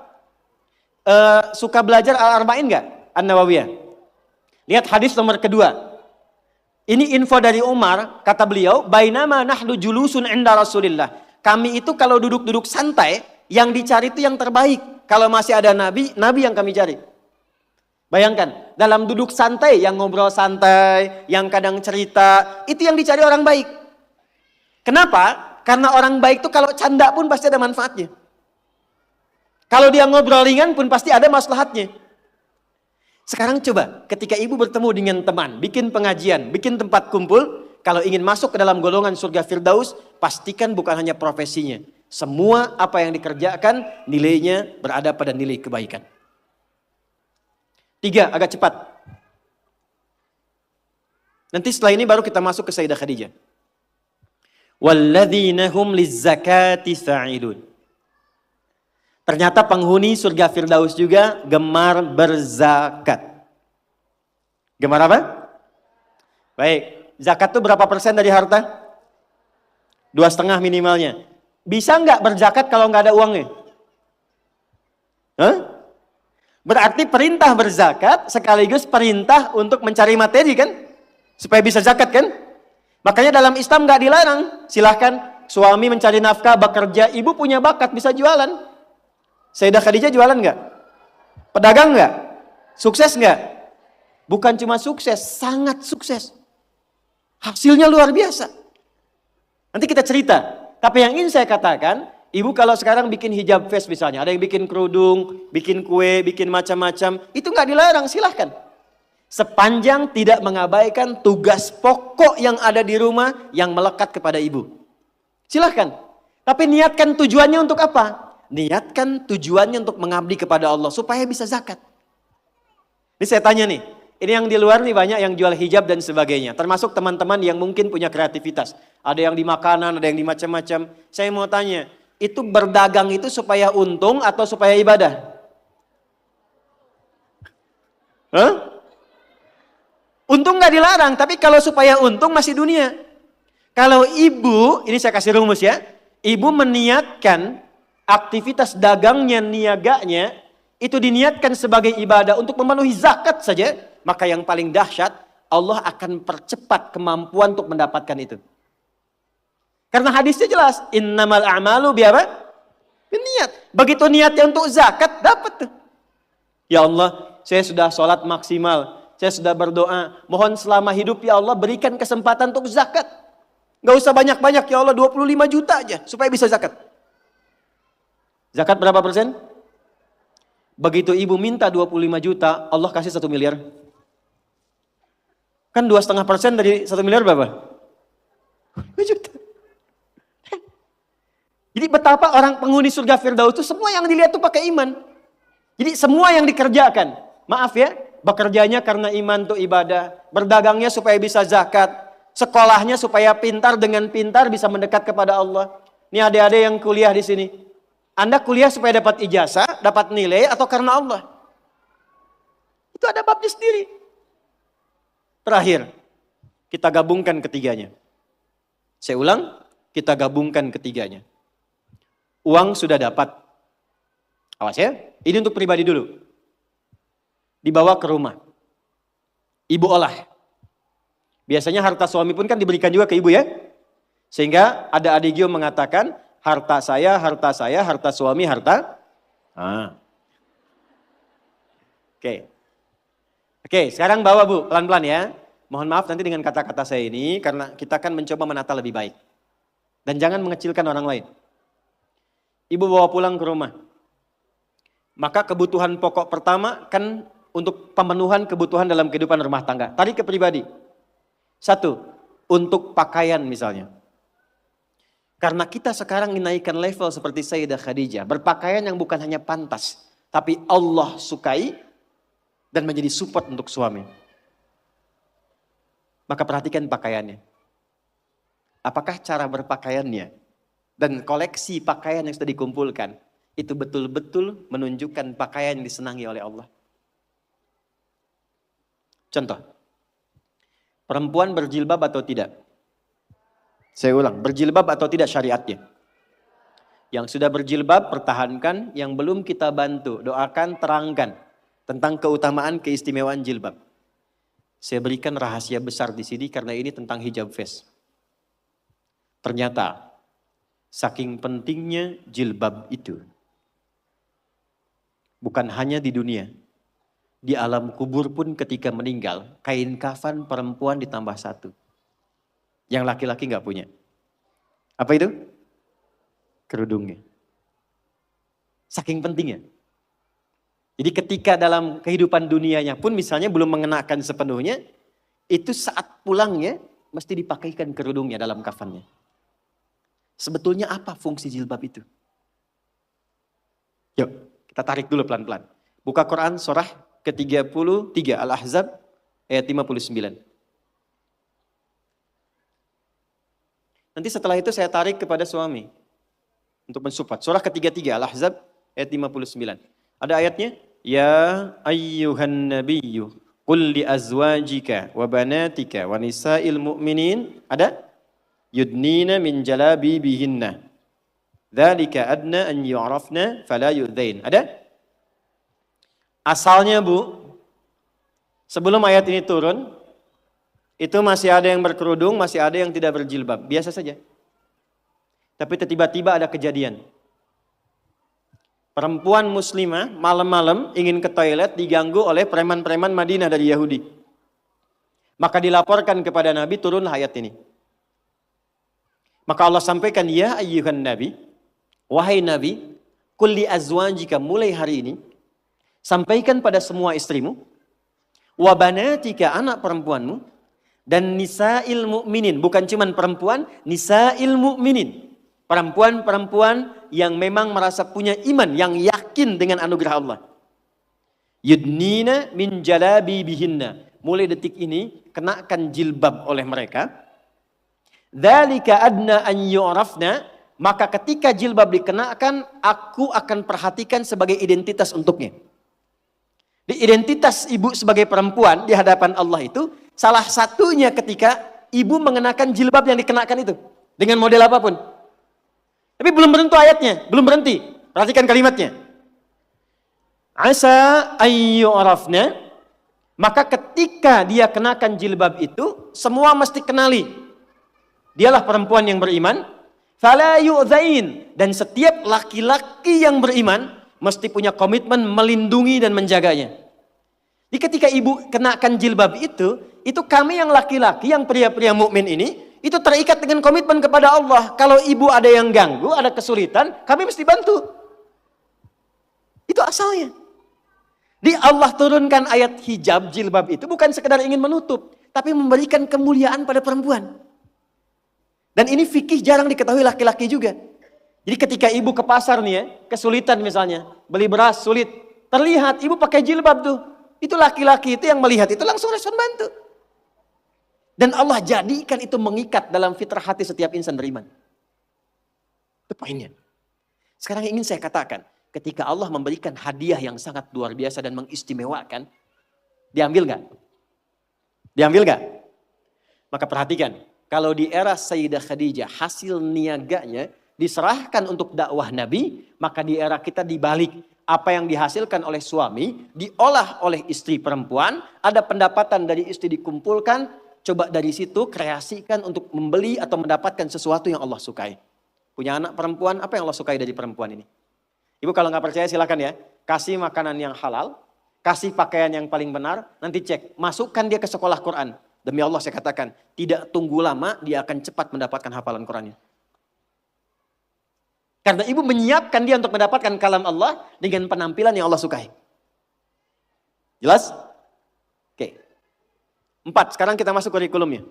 Suka belajar Al-Arba'in nggak? An-Nawawiyah. Lihat hadis nomor kedua. Ini info dari Umar, kata beliau, bainama nahnu julusun inda Rasulillah. Kami itu kalau duduk-duduk santai, yang dicari itu yang terbaik. Kalau masih ada nabi, nabi yang kami cari. Bayangkan, dalam duduk santai, yang ngobrol santai, yang kadang cerita, itu yang dicari orang baik. Kenapa? Karena orang baik itu kalau canda pun pasti ada manfaatnya. Kalau dia ngobrol ringan pun pasti ada maslahatnya. Sekarang coba, ketika ibu bertemu dengan teman, bikin pengajian, bikin tempat kumpul, kalau ingin masuk ke dalam golongan surga Firdaus, pastikan bukan hanya profesinya. Semua apa yang dikerjakan, nilainya berada pada nilai kebaikan. 3, agak cepat. Nanti setelah ini baru kita masuk ke Sayyidah Khadijah. Walladzina hum lizzakati fa'ilun. Ternyata penghuni surga Firdaus juga gemar berzakat. Gemar apa? Baik, zakat itu berapa persen dari harta? 2,5 minimalnya. Bisa nggak berzakat kalau nggak ada uangnya? Hah? Berarti perintah berzakat sekaligus perintah untuk mencari materi kan? Supaya bisa zakat kan? Makanya dalam Islam nggak dilarang. Silahkan suami mencari nafkah, bekerja, ibu punya bakat bisa jualan. Sayyidah Khadijah jualan nggak? Pedagang nggak? Sukses nggak? Bukan cuma sukses, sangat sukses. Hasilnya luar biasa. Nanti kita cerita. Tapi yang ingin saya katakan, ibu kalau sekarang bikin hijab face misalnya, ada yang bikin kerudung, bikin kue, bikin macam-macam, itu nggak dilarang, silahkan. Sepanjang tidak mengabaikan tugas pokok yang ada di rumah yang melekat kepada ibu. Silahkan. Tapi niatkan tujuannya untuk apa? Niatkan tujuannya untuk mengabdi kepada Allah supaya bisa zakat. Ini saya tanya nih, ini yang di luar nih banyak yang jual hijab dan sebagainya. Termasuk teman-teman yang mungkin punya kreativitas. Ada yang di makanan, ada yang di macam-macam. Saya mau tanya, itu berdagang itu supaya untung atau supaya ibadah? Hah? Untung nggak dilarang, tapi kalau supaya untung masih dunia. Kalau ibu, ini saya kasih rumus ya, ibu meniatkan aktivitas dagangnya, niaganya, itu diniatkan sebagai ibadah untuk memenuhi zakat saja, maka yang paling dahsyat, Allah akan percepat kemampuan untuk mendapatkan itu. Karena hadisnya jelas, innamal a'malu biapa? Niat. Begitu niatnya untuk zakat, dapat tuh. Ya Allah, saya sudah sholat maksimal, saya sudah berdoa, mohon selama hidup ya Allah berikan kesempatan untuk zakat. Gak usah banyak-banyak ya Allah, 25 juta aja supaya bisa zakat. Zakat berapa persen? Begitu ibu minta 25 juta, Allah kasih 1 miliar. Kan 2,5% dari 1 miliar berapa? 2 juta. Jadi betapa orang penghuni surga Firdaus itu semua yang dilihat tuh pakai iman. Jadi semua yang dikerjakan, maaf ya, bekerjanya karena iman tuh ibadah, berdagangnya supaya bisa zakat, sekolahnya supaya pintar, dengan pintar bisa mendekat kepada Allah. Ini adik-adik yang kuliah di sini. Anda kuliah supaya dapat ijazah, dapat nilai, atau karena Allah? Itu ada babnya sendiri. Terakhir, kita gabungkan ketiganya. Saya ulang, kita gabungkan ketiganya. Uang sudah dapat. Awas ya, ini untuk pribadi dulu. Dibawa ke rumah. Ibu olah. Biasanya harta suami pun kan diberikan juga ke ibu ya. Sehingga ada adik mengatakan, harta saya, harta suami, harta. Oke, sekarang bawa bu, pelan-pelan ya. Mohon maaf nanti dengan kata-kata saya ini, karena kita kan mencoba menata lebih baik. Dan jangan mengecilkan orang lain. Ibu bawa pulang ke rumah. Maka kebutuhan pokok pertama kan untuk pemenuhan kebutuhan dalam kehidupan rumah tangga. Tarik ke pribadi. 1, untuk pakaian misalnya. Karena kita sekarang menaikkan level seperti Sayyidah Khadijah. Berpakaian yang bukan hanya pantas, tapi Allah sukai dan menjadi support untuk suami. Maka perhatikan pakaiannya. Apakah cara berpakaiannya dan koleksi pakaian yang sudah dikumpulkan itu betul-betul menunjukkan pakaian yang disenangi oleh Allah. Contoh, perempuan berjilbab atau tidak? Saya ulang, berjilbab atau tidak syariatnya? Yang sudah berjilbab, pertahankan. Yang belum kita bantu, doakan, terangkan tentang keutamaan, keistimewaan jilbab. Saya berikan rahasia besar di sini karena ini tentang hijab face. Ternyata, saking pentingnya jilbab itu, bukan hanya di dunia, di alam kubur pun ketika meninggal, kain kafan perempuan ditambah satu. Yang laki-laki nggak punya. Apa itu? Kerudungnya. Saking pentingnya. Jadi ketika dalam kehidupan dunianya pun misalnya belum mengenakan sepenuhnya, itu saat pulangnya mesti dipakaikan kerudungnya dalam kafannya. Sebetulnya apa fungsi jilbab itu? Yuk, kita tarik dulu pelan-pelan. Buka Quran surah ke-33 Al-Ahzab ayat 59. Nanti setelah itu saya tarik kepada suami untuk mensupport. Surah ke-33 Al-Ahzab ayat 59. Ada ayatnya? Ya ayyuhan nabiyyu qul li azwajika wa banatika wa nisa'il mu'minin. Ada? Yudnina min jalabibihinna. Dzalika adna an yu'rafna fala yu'dzain. Ada? Asalnya Bu, sebelum ayat ini turun, itu masih ada yang berkerudung, masih ada yang tidak berjilbab. Biasa saja. Tapi tiba-tiba ada kejadian. Perempuan muslimah malam-malam ingin ke toilet diganggu oleh preman-preman Madinah dari Yahudi. Maka dilaporkan kepada Nabi, turunlah ayat ini. Maka Allah sampaikan, ya ayyuhan nabi, wahai Nabi, kulli azwajika, mulai hari ini, sampaikan pada semua istrimu, wa banatika, anak perempuanmu, dan nisa'il mu'minin, bukan cuman perempuan, nisa'il mu'minin. Perempuan-perempuan yang memang merasa punya iman, yang yakin dengan anugerah Allah. Yudnina min jalabibihinna. Mulai detik ini, kenakan jilbab oleh mereka. Dzalika adna an yu'rafna. Maka ketika jilbab dikenakan, aku akan perhatikan sebagai identitas untuknya. Di identitas ibu sebagai perempuan di hadapan Allah itu, salah satunya ketika ibu mengenakan jilbab yang dikenakan itu. Dengan model apapun. Tapi belum berhenti ayatnya, belum berhenti. Perhatikan kalimatnya. Asa ayyurafna, maka ketika dia kenakan jilbab itu, semua mesti kenali. Dialah perempuan yang beriman. Fala yu'dzain, dan setiap laki-laki yang beriman mesti punya komitmen melindungi dan menjaganya. Jadi ketika ibu kenakan jilbab itu kami yang laki-laki, yang pria-pria mukmin ini, itu terikat dengan komitmen kepada Allah. Kalau ibu ada yang ganggu, ada kesulitan, kami mesti bantu. Itu asalnya. Di Allah turunkan ayat hijab, jilbab itu bukan sekedar ingin menutup, tapi memberikan kemuliaan pada perempuan. Dan ini fikih jarang diketahui laki-laki juga. Jadi ketika ibu ke pasar nih ya, kesulitan misalnya, beli beras sulit, terlihat ibu pakai jilbab tuh. Itu laki-laki itu yang melihat itu langsung respon bantu. Dan Allah jadikan itu mengikat dalam fitrah hati setiap insan beriman. Itu poinnya. Sekarang ingin saya katakan, ketika Allah memberikan hadiah yang sangat luar biasa dan mengistimewakan, diambil nggak? Diambil nggak? Maka perhatikan, kalau di era Sayyidah Khadijah hasil niaganya diserahkan untuk dakwah Nabi, maka di era kita dibalik. Apa yang dihasilkan oleh suami, diolah oleh istri perempuan, ada pendapatan dari istri dikumpulkan, coba dari situ kreasikan untuk membeli atau mendapatkan sesuatu yang Allah sukai. Punya anak perempuan, apa yang Allah sukai dari perempuan ini? Ibu kalau nggak percaya silakan ya, kasih makanan yang halal, kasih pakaian yang paling benar, nanti cek, masukkan dia ke sekolah Quran. Demi Allah saya katakan, tidak tunggu lama dia akan cepat mendapatkan hafalan Qurannya. Karena ibu menyiapkan dia untuk mendapatkan kalam Allah dengan penampilan yang Allah sukai. Jelas? Oke. 4, sekarang kita masuk kurikulumnya.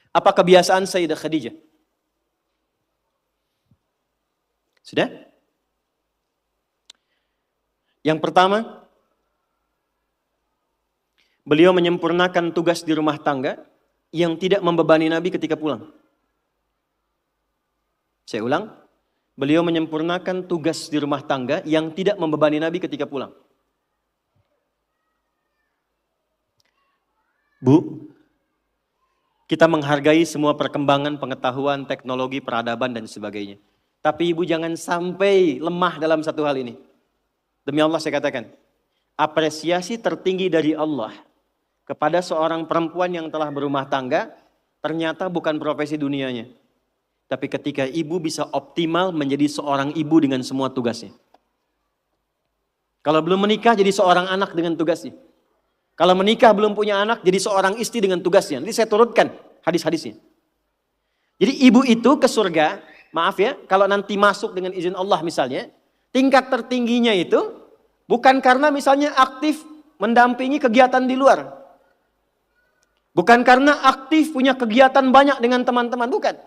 Apa kebiasaan Sayyidah Khadijah? Sudah? Yang pertama, beliau menyempurnakan tugas di rumah tangga yang tidak membebani Nabi ketika pulang. Saya ulang, beliau menyempurnakan tugas di rumah tangga yang tidak membebani Nabi ketika pulang. Bu, kita menghargai semua perkembangan pengetahuan, teknologi, peradaban, dan sebagainya. Tapi ibu jangan sampai lemah dalam satu hal ini. Demi Allah saya katakan, apresiasi tertinggi dari Allah kepada seorang perempuan yang telah berumah tangga, ternyata bukan profesi dunianya. Tapi ketika ibu bisa optimal menjadi seorang ibu dengan semua tugasnya. Kalau belum menikah jadi seorang anak dengan tugasnya. Kalau menikah belum punya anak jadi seorang istri dengan tugasnya. Nanti saya turutkan hadis-hadisnya. Jadi ibu itu ke surga, maaf ya, kalau nanti masuk dengan izin Allah misalnya, tingkat tertingginya itu bukan karena misalnya aktif mendampingi kegiatan di luar. Bukan karena aktif punya kegiatan banyak dengan teman-teman, bukan.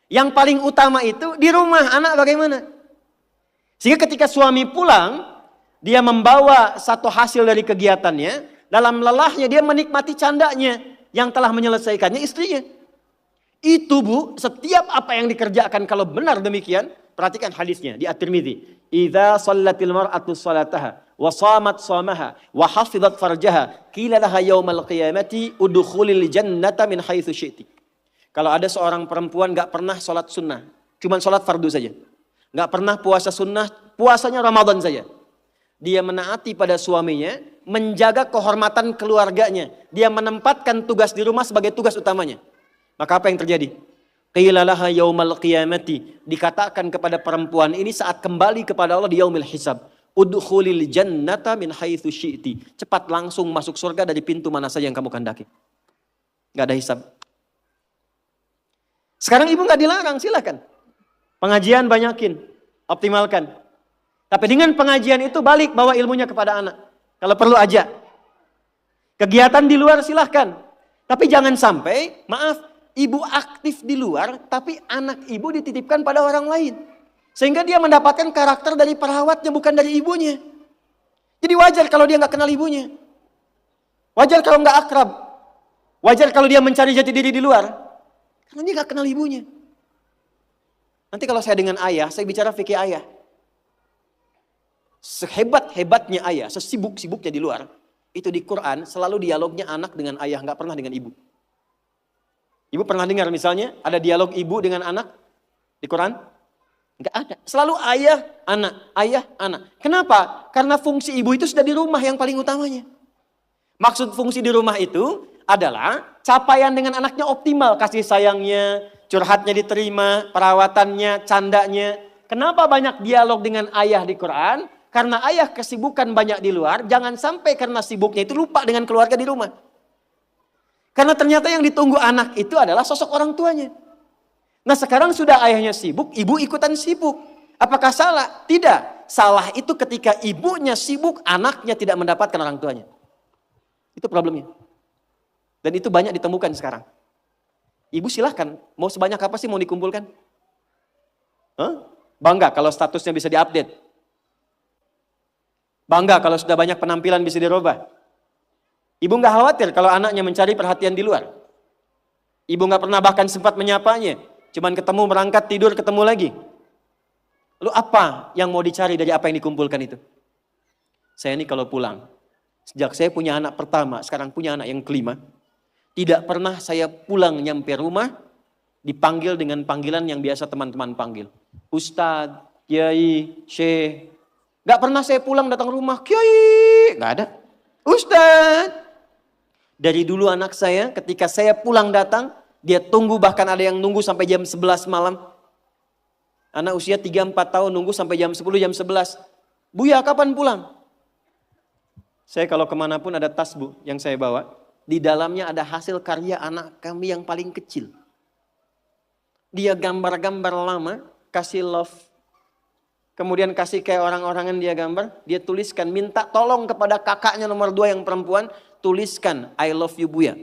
Yang paling utama itu di rumah anak bagaimana. Sehingga ketika suami pulang, dia membawa satu hasil dari kegiatannya, dalam lelahnya dia menikmati candanya yang telah menyelesaikannya istrinya. Itu bu, setiap apa yang dikerjakan kalau benar demikian, perhatikan hadisnya di At-Tirmidzi. Idza shallatil mar'atu shalataha wa shamat shamaha wa hafizat farjaha qila laha yaumal qiyamati udkhulil jannata min haitsu syi'ti. Kalau ada seorang perempuan gak pernah sholat sunnah, cuman sholat fardu saja. Gak pernah puasa sunnah, puasanya Ramadan saja. Dia menaati pada suaminya, menjaga kehormatan keluarganya. Dia menempatkan tugas di rumah sebagai tugas utamanya. Maka apa yang terjadi? Qila laha yaumal qiyamati. Dikatakan kepada perempuan ini saat kembali kepada Allah di yaumil hisab. Udkhulil jannata min haitsu syi'ti. Cepat langsung masuk surga dari pintu mana saja yang kamu kehendaki. Gak ada hisab. Sekarang ibu gak dilarang, silakan. Pengajian banyakin, optimalkan. Tapi dengan pengajian itu balik bawa ilmunya kepada anak. Kalau perlu aja. Kegiatan di luar silahkan. Tapi jangan sampai, maaf, ibu aktif di luar, tapi anak ibu dititipkan pada orang lain. Sehingga dia mendapatkan karakter dari perawatnya, bukan dari ibunya. Jadi wajar kalau dia gak kenal ibunya. Wajar kalau gak akrab. Wajar kalau dia mencari jati diri di luar. Karena dia gak kenal ibunya. Nanti kalau saya dengan ayah, saya bicara fikih ayah. Sehebat-hebatnya ayah, sesibuk-sibuknya di luar. Itu di Quran selalu dialognya anak dengan ayah, gak pernah dengan ibu. Ibu pernah dengar misalnya ada dialog ibu dengan anak di Quran? Gak ada. Selalu ayah, anak. Kenapa? Karena fungsi ibu itu sudah di rumah yang paling utamanya. Maksud fungsi di rumah itu adalah capaian dengan anaknya optimal. Kasih sayangnya, curhatnya diterima, perawatannya, candanya. Kenapa banyak dialog dengan ayah di Quran? Karena ayah kesibukan banyak di luar. Jangan sampai karena sibuknya itu lupa dengan keluarga di rumah. Karena ternyata yang ditunggu anak itu adalah sosok orang tuanya. Nah sekarang sudah ayahnya sibuk, ibu ikutan sibuk. Apakah salah? Tidak. Salah itu ketika ibunya sibuk, anaknya tidak mendapatkan orang tuanya. Itu problemnya. Dan itu banyak ditemukan sekarang. Ibu silahkan, mau sebanyak apa sih mau dikumpulkan? Bangga kalau statusnya bisa diupdate. Bangga kalau sudah banyak penampilan bisa dirubah. Ibu gak khawatir kalau anaknya mencari perhatian di luar. Ibu gak pernah bahkan sempat menyapanya. Cuman ketemu, berangkat, tidur, ketemu lagi. Lalu apa yang mau dicari dari apa yang dikumpulkan itu? Saya ini kalau pulang, sejak saya punya anak pertama, sekarang punya anak yang kelima, tidak pernah saya pulang nyampe rumah, dipanggil dengan panggilan yang biasa teman-teman panggil. Ustadz, Kiai, Syekh. Gak pernah saya pulang datang rumah, Kiai. Gak ada. Ustadz. Dari dulu anak saya, ketika saya pulang datang, dia tunggu, bahkan ada yang nunggu sampai jam 11 malam. Anak usia 3-4 tahun nunggu sampai jam 10, jam 11. Buya kapan pulang? Saya kalau kemana pun ada tas bu yang saya bawa. Di dalamnya ada hasil karya anak kami yang paling kecil. Dia gambar-gambar lama, kasih love. Kemudian kasih kayak orang-orangan dia gambar. Dia tuliskan, minta tolong kepada kakaknya nomor 2 yang perempuan. Tuliskan, I love you Buya.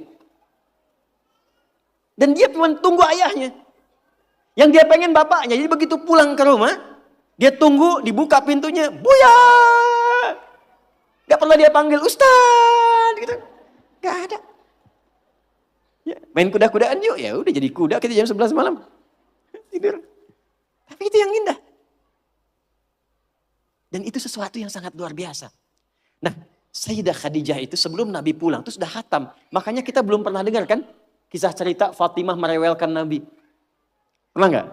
Dan dia cuma tunggu ayahnya. Yang dia pengen bapaknya. Jadi begitu pulang ke rumah, dia tunggu, dibuka pintunya, Buya! Gak pernah dia panggil Ustaz gitu. Gak ada. Ya, main kuda-kudaan yuk, ya udah jadi kuda kita jam 11 malam. Tidur. Tapi itu yang indah. Dan itu sesuatu yang sangat luar biasa. Nah, Sayyidah Khadijah itu sebelum Nabi pulang itu sudah khatam. Makanya kita belum pernah dengar kan kisah cerita Fatimah merewelkan Nabi. Pernah nggak?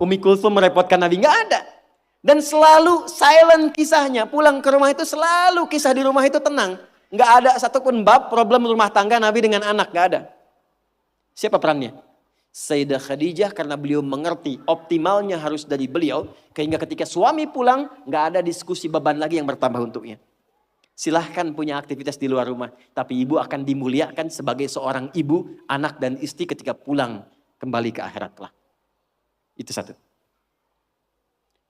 Umi Kulsum merepotkan Nabi? Nggak ada. Dan selalu silent kisahnya. Pulang ke rumah itu selalu kisah di rumah itu tenang. Nggak ada satupun bab problem rumah tangga Nabi dengan anak. Nggak ada. Siapa perannya? Sayyidah Khadijah, karena beliau mengerti optimalnya harus dari beliau. Sehingga ketika suami pulang nggak ada diskusi beban lagi yang bertambah untuknya. Silahkan punya aktivitas di luar rumah. Tapi ibu akan dimuliakan sebagai seorang ibu, anak dan istri ketika pulang kembali ke akhirat kelak. Itu satu.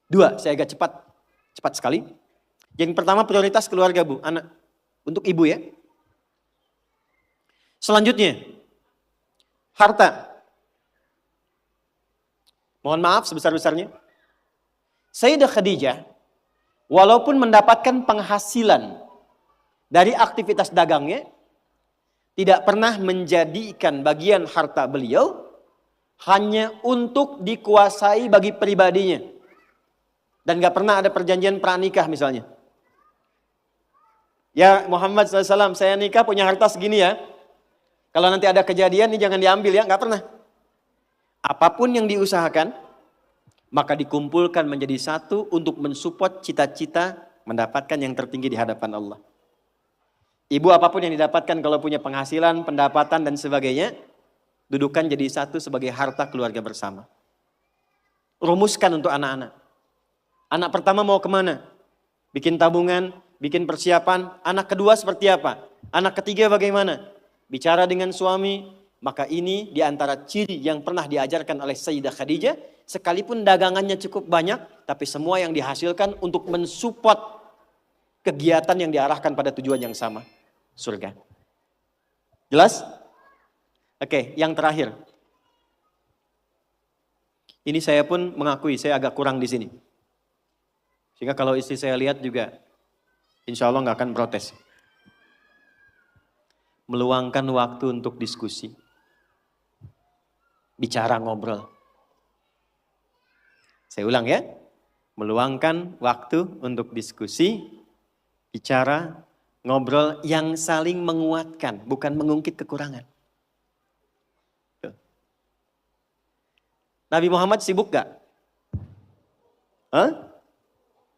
Dua, saya agak cepat sekali. Yang pertama prioritas keluarga bu, anak. Untuk ibu ya. Selanjutnya, harta. Mohon maaf sebesar-besarnya. Sayyidah Khadijah, walaupun mendapatkan penghasilan dari aktivitas dagangnya, tidak pernah menjadikan bagian harta beliau hanya untuk dikuasai bagi pribadinya. Dan gak pernah ada perjanjian pranikah misalnya. Ya Muhammad SAW, saya nikah punya harta segini ya. Kalau nanti ada kejadian ini jangan diambil ya, gak pernah. Apapun yang diusahakan, maka dikumpulkan menjadi satu untuk mensupport cita-cita mendapatkan yang tertinggi di hadapan Allah. Ibu apapun yang didapatkan kalau punya penghasilan, pendapatan dan sebagainya, dudukan jadi satu sebagai harta keluarga bersama. Rumuskan untuk anak-anak. Anak pertama mau kemana? Bikin tabungan, bikin persiapan. Anak kedua seperti apa? Anak ketiga bagaimana? Bicara dengan suami. Maka ini diantara ciri yang pernah diajarkan oleh Sayyidah Khadijah. Sekalipun dagangannya cukup banyak, tapi semua yang dihasilkan untuk mensupport kegiatan yang diarahkan pada tujuan yang sama. Surga. Jelas? Oke, yang terakhir. Ini saya pun mengakui saya agak kurang di sini. Sehingga kalau istri saya lihat juga, insya Allah nggak akan protes. Meluangkan waktu untuk diskusi. Bicara ngobrol. Saya ulang ya. Meluangkan waktu untuk diskusi, bicara, ngobrol yang saling menguatkan, bukan mengungkit kekurangan. Nabi Muhammad sibuk gak?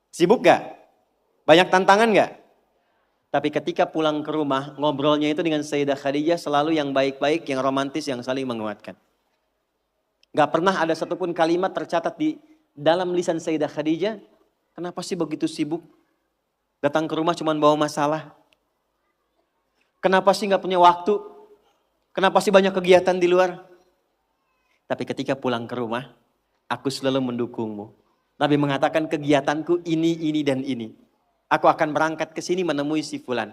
Sibuk gak? Banyak tantangan gak? Tapi ketika pulang ke rumah, ngobrolnya itu dengan Sayyidah Khadijah selalu yang baik-baik, yang romantis, yang saling menguatkan. Gak pernah ada satupun kalimat tercatat di dalam lisan Sayyidah Khadijah, kenapa sih begitu sibuk? Datang ke rumah cuma bawa masalah. Kenapa sih gak punya waktu? Kenapa sih banyak kegiatan di luar? Tapi ketika pulang ke rumah, aku selalu mendukungmu. Nabi mengatakan kegiatanku ini, dan ini. Aku akan berangkat ke sini menemui si fulan.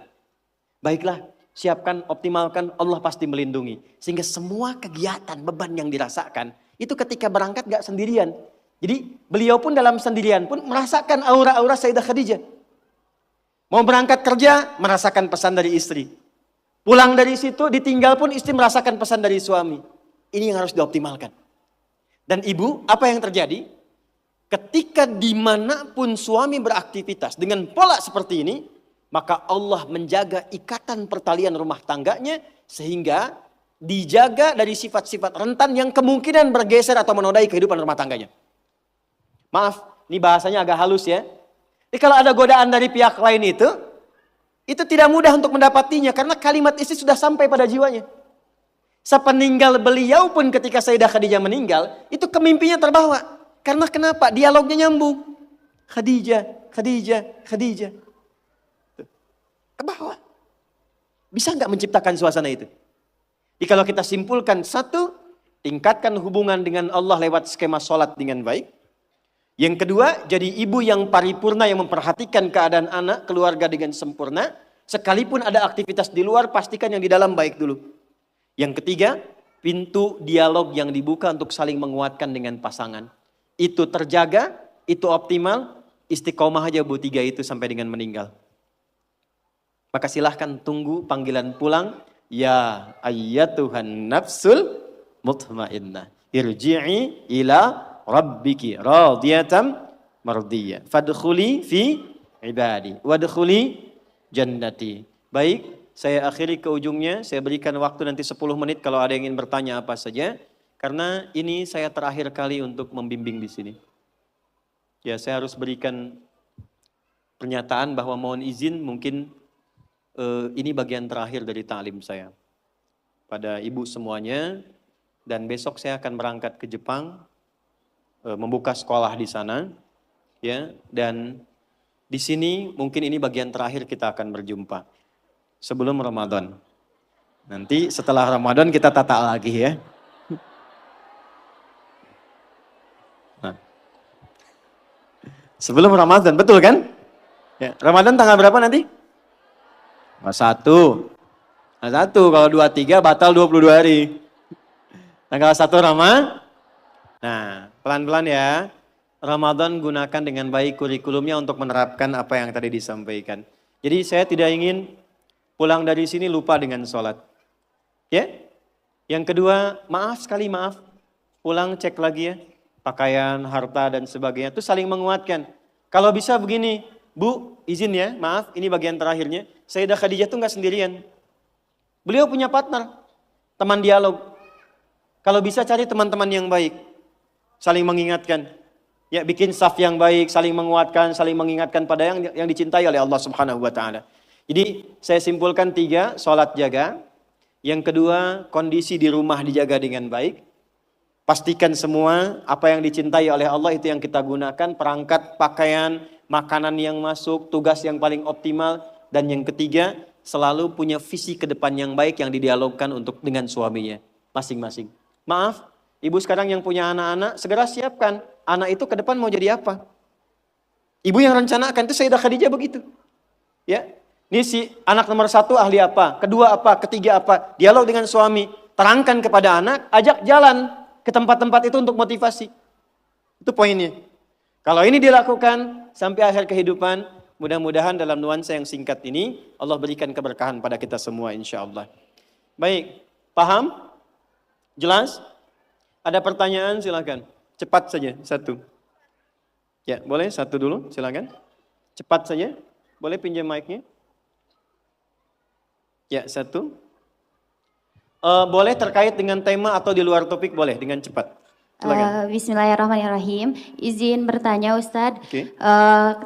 Baiklah, siapkan, optimalkan, Allah pasti melindungi. Sehingga semua kegiatan, beban yang dirasakan, itu ketika berangkat gak sendirian. Jadi beliau pun dalam sendirian pun merasakan aura-aura Sayyidah Khadijah. Mau berangkat kerja, merasakan pesan dari istri. Pulang dari situ, ditinggal pun istri merasakan pesan dari suami. Ini yang harus dioptimalkan. Dan ibu, apa yang terjadi? Ketika dimanapun suami beraktivitas dengan pola seperti ini, maka Allah menjaga ikatan pertalian rumah tangganya sehingga dijaga dari sifat-sifat rentan yang kemungkinan bergeser atau menodai kehidupan rumah tangganya. Maaf, ini bahasanya agak halus ya. Jadi kalau ada godaan dari pihak lain itu tidak mudah untuk mendapatinya karena kalimat istri sudah sampai pada jiwanya. Sepeninggal beliau pun ketika Sayyidah Khadijah meninggal, itu kemimpinya terbawa. Karena kenapa? Dialognya nyambung. Khadijah. Ke bawah. Bisa nggak menciptakan suasana itu? Jadi kalau kita simpulkan satu, tingkatkan hubungan dengan Allah lewat skema sholat dengan baik. Yang kedua, jadi ibu yang paripurna yang memperhatikan keadaan anak, keluarga dengan sempurna. Sekalipun ada aktivitas di luar, pastikan yang di dalam baik dulu. Yang ketiga, pintu dialog yang dibuka untuk saling menguatkan dengan pasangan. Itu terjaga, itu optimal, istiqomah aja Bu 3 itu sampai dengan meninggal. Maka silahkan tunggu panggilan pulang. Ya ayyatuhan nafsul mutmainnah. Irji'i ila rabbiki radiyatan mardiyah. Fadkhuli fi ibadi. Wadkhuli jannati. Baik, saya akhiri ke ujungnya. Saya berikan waktu nanti 10 menit kalau ada yang ingin bertanya apa saja. Karena ini saya terakhir kali untuk membimbing di sini. Ya, saya harus berikan pernyataan bahwa mohon izin mungkin ini bagian terakhir dari ta'lim saya. Pada ibu semuanya, dan besok saya akan berangkat ke Jepang, membuka sekolah di sana, ya. Dan di sini mungkin ini bagian terakhir kita akan berjumpa sebelum Ramadan. Nanti setelah Ramadan kita tata lagi ya. Nah. Sebelum Ramadan, betul kan? Ya. Ramadan tanggal berapa nanti? 1. Nah, 1 kalau 23 batal 22 hari. Tanggal 1 Ramadan. Nah, pelan-pelan ya. Ramadan gunakan dengan baik kurikulumnya untuk menerapkan apa yang tadi disampaikan. Jadi saya tidak ingin pulang dari sini lupa dengan sholat. Ya. Yang kedua, maaf sekali maaf. Pulang cek lagi ya. Pakaian, harta dan sebagainya. Itu saling menguatkan. Kalau bisa begini, Bu, izin ya, maaf, ini bagian terakhirnya. Sayyidah Khadijah tuh nggak sendirian. Beliau punya partner, teman dialog. Kalau bisa cari teman-teman yang baik, saling mengingatkan. Ya, bikin saf yang baik, saling menguatkan, saling mengingatkan pada yang dicintai oleh Allah Subhanahu wa taala. Jadi, saya simpulkan 3, sholat jaga. Yang kedua, kondisi di rumah dijaga dengan baik. Pastikan semua apa yang dicintai oleh Allah itu yang kita gunakan, perangkat, pakaian, makanan yang masuk, tugas yang paling optimal. Dan yang ketiga, selalu punya visi ke depan yang baik yang didialogkan untuk dengan suaminya masing-masing. Maaf, ibu sekarang yang punya anak-anak, segera siapkan. Anak itu ke depan mau jadi apa? Ibu yang rencanakan, itu Sayyidah Khadijah begitu. Ya, ini si anak nomor 1 ahli apa, kedua apa, ketiga apa. Dialog dengan suami, terangkan kepada anak, ajak jalan ke tempat-tempat itu untuk motivasi. Itu poinnya. Kalau ini dilakukan sampai akhir kehidupan, mudah-mudahan dalam nuansa yang singkat ini Allah berikan keberkahan pada kita semua insya-Allah. Baik, paham? Jelas? Ada pertanyaan silakan. Cepat saja, 1. Ya, boleh 1 dulu, silakan. Cepat saja. Boleh pinjam mic-nya? Ya, 1. Boleh terkait dengan tema atau di luar topik boleh dengan cepat. Bismillahirrahmanirrahim. Izin bertanya Ustadz, Okay.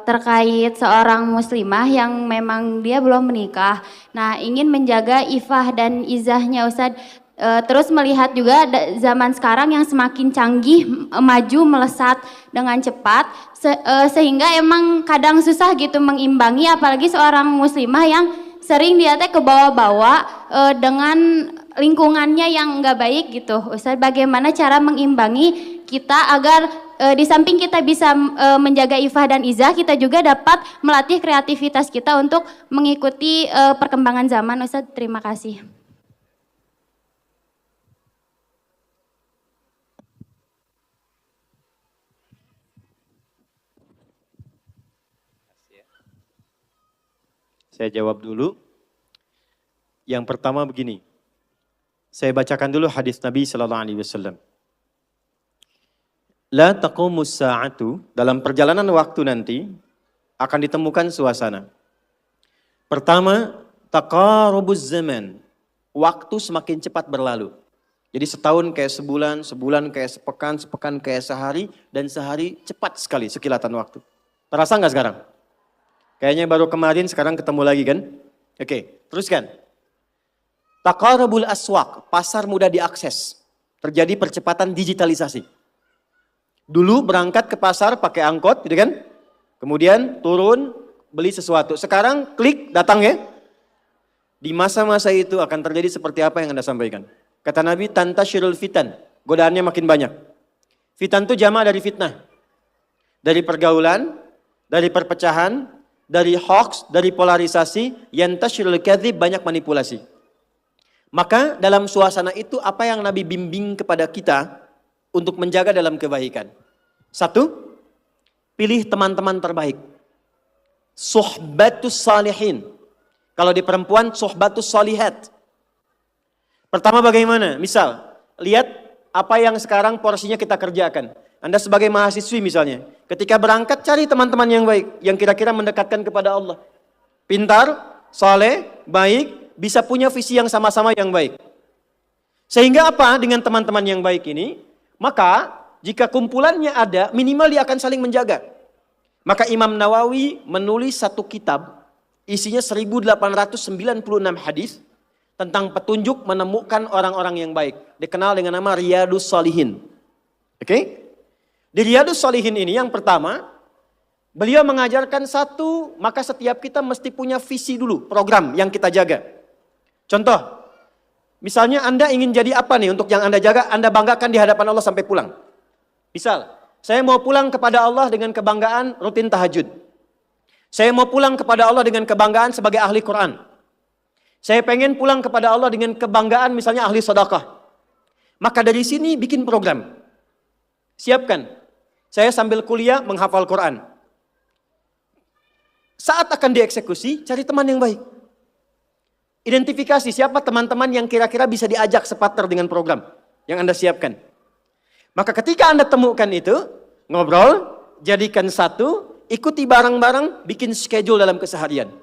Terkait seorang muslimah yang memang dia belum menikah. Nah, ingin menjaga ifah dan izahnya Ustadz. Terus melihat juga zaman sekarang yang semakin canggih, maju, melesat dengan cepat. Sehingga emang kadang susah gitu mengimbangi, apalagi seorang muslimah yang sering dia teh ke bawah-bawah dengan lingkungannya yang enggak baik gitu. Ustaz, bagaimana cara mengimbangi kita agar di samping kita bisa menjaga ifah dan izah, kita juga dapat melatih kreativitas kita untuk mengikuti perkembangan zaman. Ustaz, terima kasih. Saya jawab dulu. Yang pertama begini. Saya bacakan dulu hadis Nabi sallallahu alaihi wasallam. La taqumus sa'atu, dalam perjalanan waktu nanti akan ditemukan suasana. Pertama, taqarubuz zaman. Waktu semakin cepat berlalu. Jadi setahun kayak sebulan, sebulan kayak sepekan, sepekan kayak sehari, dan sehari cepat sekali sekilatan waktu. Terasa nggak sekarang? Kayaknya baru kemarin, sekarang ketemu lagi kan? Oke, teruskan. Taqarubul aswaq, pasar mudah diakses. Terjadi percepatan digitalisasi. Dulu berangkat ke pasar pakai angkot, gitu kan? Kemudian turun, beli sesuatu. Sekarang klik, datang ya. Di masa-masa itu akan terjadi seperti apa yang Anda sampaikan. Kata Nabi, tantashirul fitan. Godaannya makin banyak. Fitan itu jama dari fitnah. Dari pergaulan, dari perpecahan, dari hoax, dari polarisasi, yantashirul kadhib, banyak manipulasi. Maka dalam suasana itu apa yang Nabi bimbing kepada kita untuk menjaga dalam kebaikan? Satu, pilih teman-teman terbaik. Suhbatus salihin. Kalau di perempuan, suhbatus salihat. Pertama bagaimana? Misal, lihat apa yang sekarang porsinya kita kerjakan. Anda sebagai mahasiswi misalnya, ketika berangkat cari teman-teman yang baik, yang kira-kira mendekatkan kepada Allah. Pintar, saleh, baik, bisa punya visi yang sama-sama yang baik. Sehingga apa dengan teman-teman yang baik ini? Maka jika kumpulannya ada, minimal dia akan saling menjaga. Maka Imam Nawawi menulis satu kitab, isinya 1896 hadis, tentang petunjuk menemukan orang-orang yang baik. Dikenal dengan nama Riyadus Shalihin. Oke? Di Riyadus Shalihin ini yang pertama, beliau mengajarkan satu, maka setiap kita mesti punya visi dulu, program yang kita jaga. Contoh, misalnya Anda ingin jadi apa nih untuk yang Anda jaga, Anda banggakan di hadapan Allah sampai pulang. Misal, saya mau pulang kepada Allah dengan kebanggaan rutin tahajud. Saya mau pulang kepada Allah dengan kebanggaan sebagai ahli Quran. Saya pengen pulang kepada Allah dengan kebanggaan misalnya ahli sedekah. Maka dari sini bikin program. Siapkan. Saya sambil kuliah menghafal Quran. Saat akan dieksekusi, cari teman yang baik. Identifikasi siapa teman-teman yang kira-kira bisa diajak separtner dengan program yang Anda siapkan. Maka ketika Anda temukan itu, ngobrol, jadikan satu, ikuti bareng-bareng, bikin schedule dalam keseharian.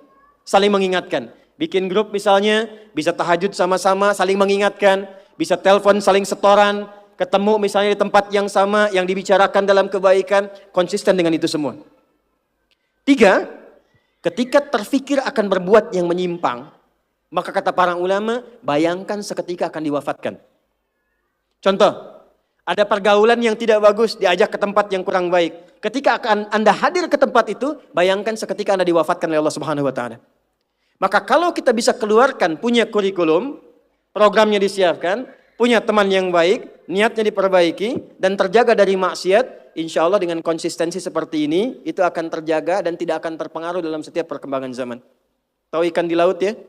Saling mengingatkan. Bikin grup misalnya, bisa tahajud sama-sama, saling mengingatkan, bisa telepon saling setoran, ketemu misalnya di tempat yang sama, yang dibicarakan dalam kebaikan, konsisten dengan itu semua. 3, ketika terfikir akan berbuat yang menyimpang, maka kata para ulama, bayangkan seketika akan diwafatkan. Contoh, ada pergaulan yang tidak bagus, diajak ke tempat yang kurang baik. Ketika akan Anda hadir ke tempat itu, bayangkan seketika Anda diwafatkan oleh Allah Subhanahu wa Ta'ala. Maka kalau kita bisa keluarkan, punya kurikulum, programnya disiapkan, punya teman yang baik, niatnya diperbaiki, dan terjaga dari maksiat, insya Allah dengan konsistensi seperti ini, itu akan terjaga dan tidak akan terpengaruh dalam setiap perkembangan zaman. Tahu ikan di laut ya?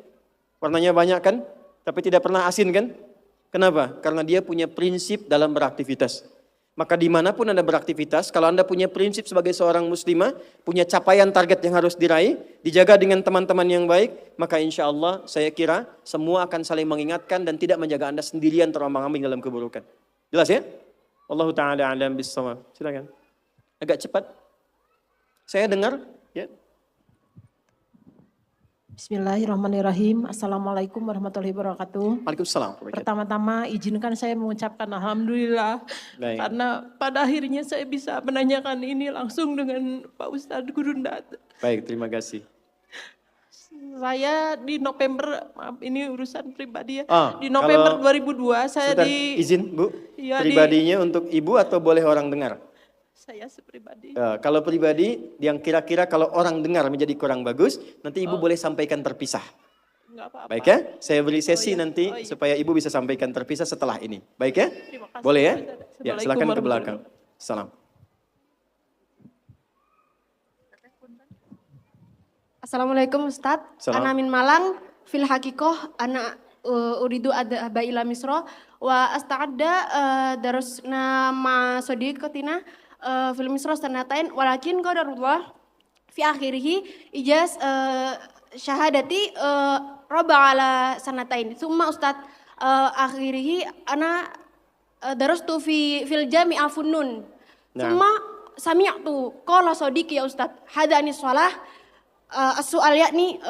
Warnanya banyak kan? Tapi tidak pernah asin kan? Kenapa? Karena dia punya prinsip dalam beraktivitas. Maka dimanapun Anda beraktivitas, kalau Anda punya prinsip sebagai seorang muslimah, punya capaian target yang harus diraih, dijaga dengan teman-teman yang baik, maka insya Allah saya kira semua akan saling mengingatkan dan tidak menjaga Anda sendirian terombang-ambing dalam keburukan. Jelas ya? Wallahu ta'ala a'lam bis-shawab. Silakan. Agak cepat. Saya dengar. Ya. Bismillahirrahmanirrahim. Assalamualaikum warahmatullahi wabarakatuh. Waalaikumsalam. Pertama-tama izinkan saya mengucapkan alhamdulillah. Baik. Karena pada akhirnya saya bisa menanyakan ini langsung dengan Pak Ustadz Gurundat. Baik, terima kasih. Saya di November, maaf ini urusan pribadi ya. Ah, di November kalau 2002 saya Sebentar, di... izin Bu, Iya, pribadinya untuk Ibu atau boleh orang dengar? Saya sepribadi. Kalau pribadi, yang kira-kira kalau orang dengar menjadi kurang bagus, nanti Ibu boleh sampaikan terpisah. Enggak apa-apa. Baik ya? Saya beri sesi iya. nanti Iya. supaya Ibu bisa sampaikan terpisah setelah ini. Baik ya? Terima kasih, Boleh ya? Pak Ustadz. Ya, Assalamualaikum silakan ke warahmatullahi belakang. Salam. Assalamualaikum Ustadz, Salam. Ana min Malang, fil hakikoh, ana uridu adhaba ila Misro, wa asta'adda darusna ma sodikotina fil Misro sanatain, walakin qadarullah fi akhirihi ijaz syahadati roba ala sanatain. Summa Ustadz akhirihi ana darustu fil jami'a funnun. Nah. Summa sami'tu qala sodiki ya Ustadz, hadani sholah as-soal yakni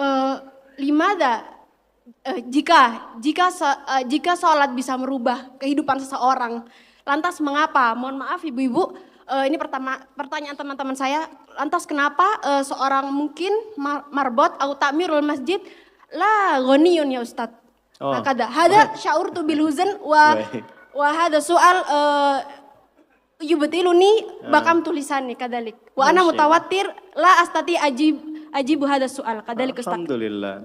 limada jika sholat bisa merubah kehidupan seseorang, lantas mengapa? Mohon maaf ibu-ibu, ini pertanyaan teman-teman saya. Lantas kenapa seorang mungkin marbot atau takmirul masjid la ghaniyun ya Ustadz? Oh. Hakada hada sya'urtu bil huzn Baik. wa hada soal yubtiluni bakam tulisannya kadalik. Wa ana Masya Allah. mutawatir la astati ajibu hada soal kadalik Ustaz. الحمد لله.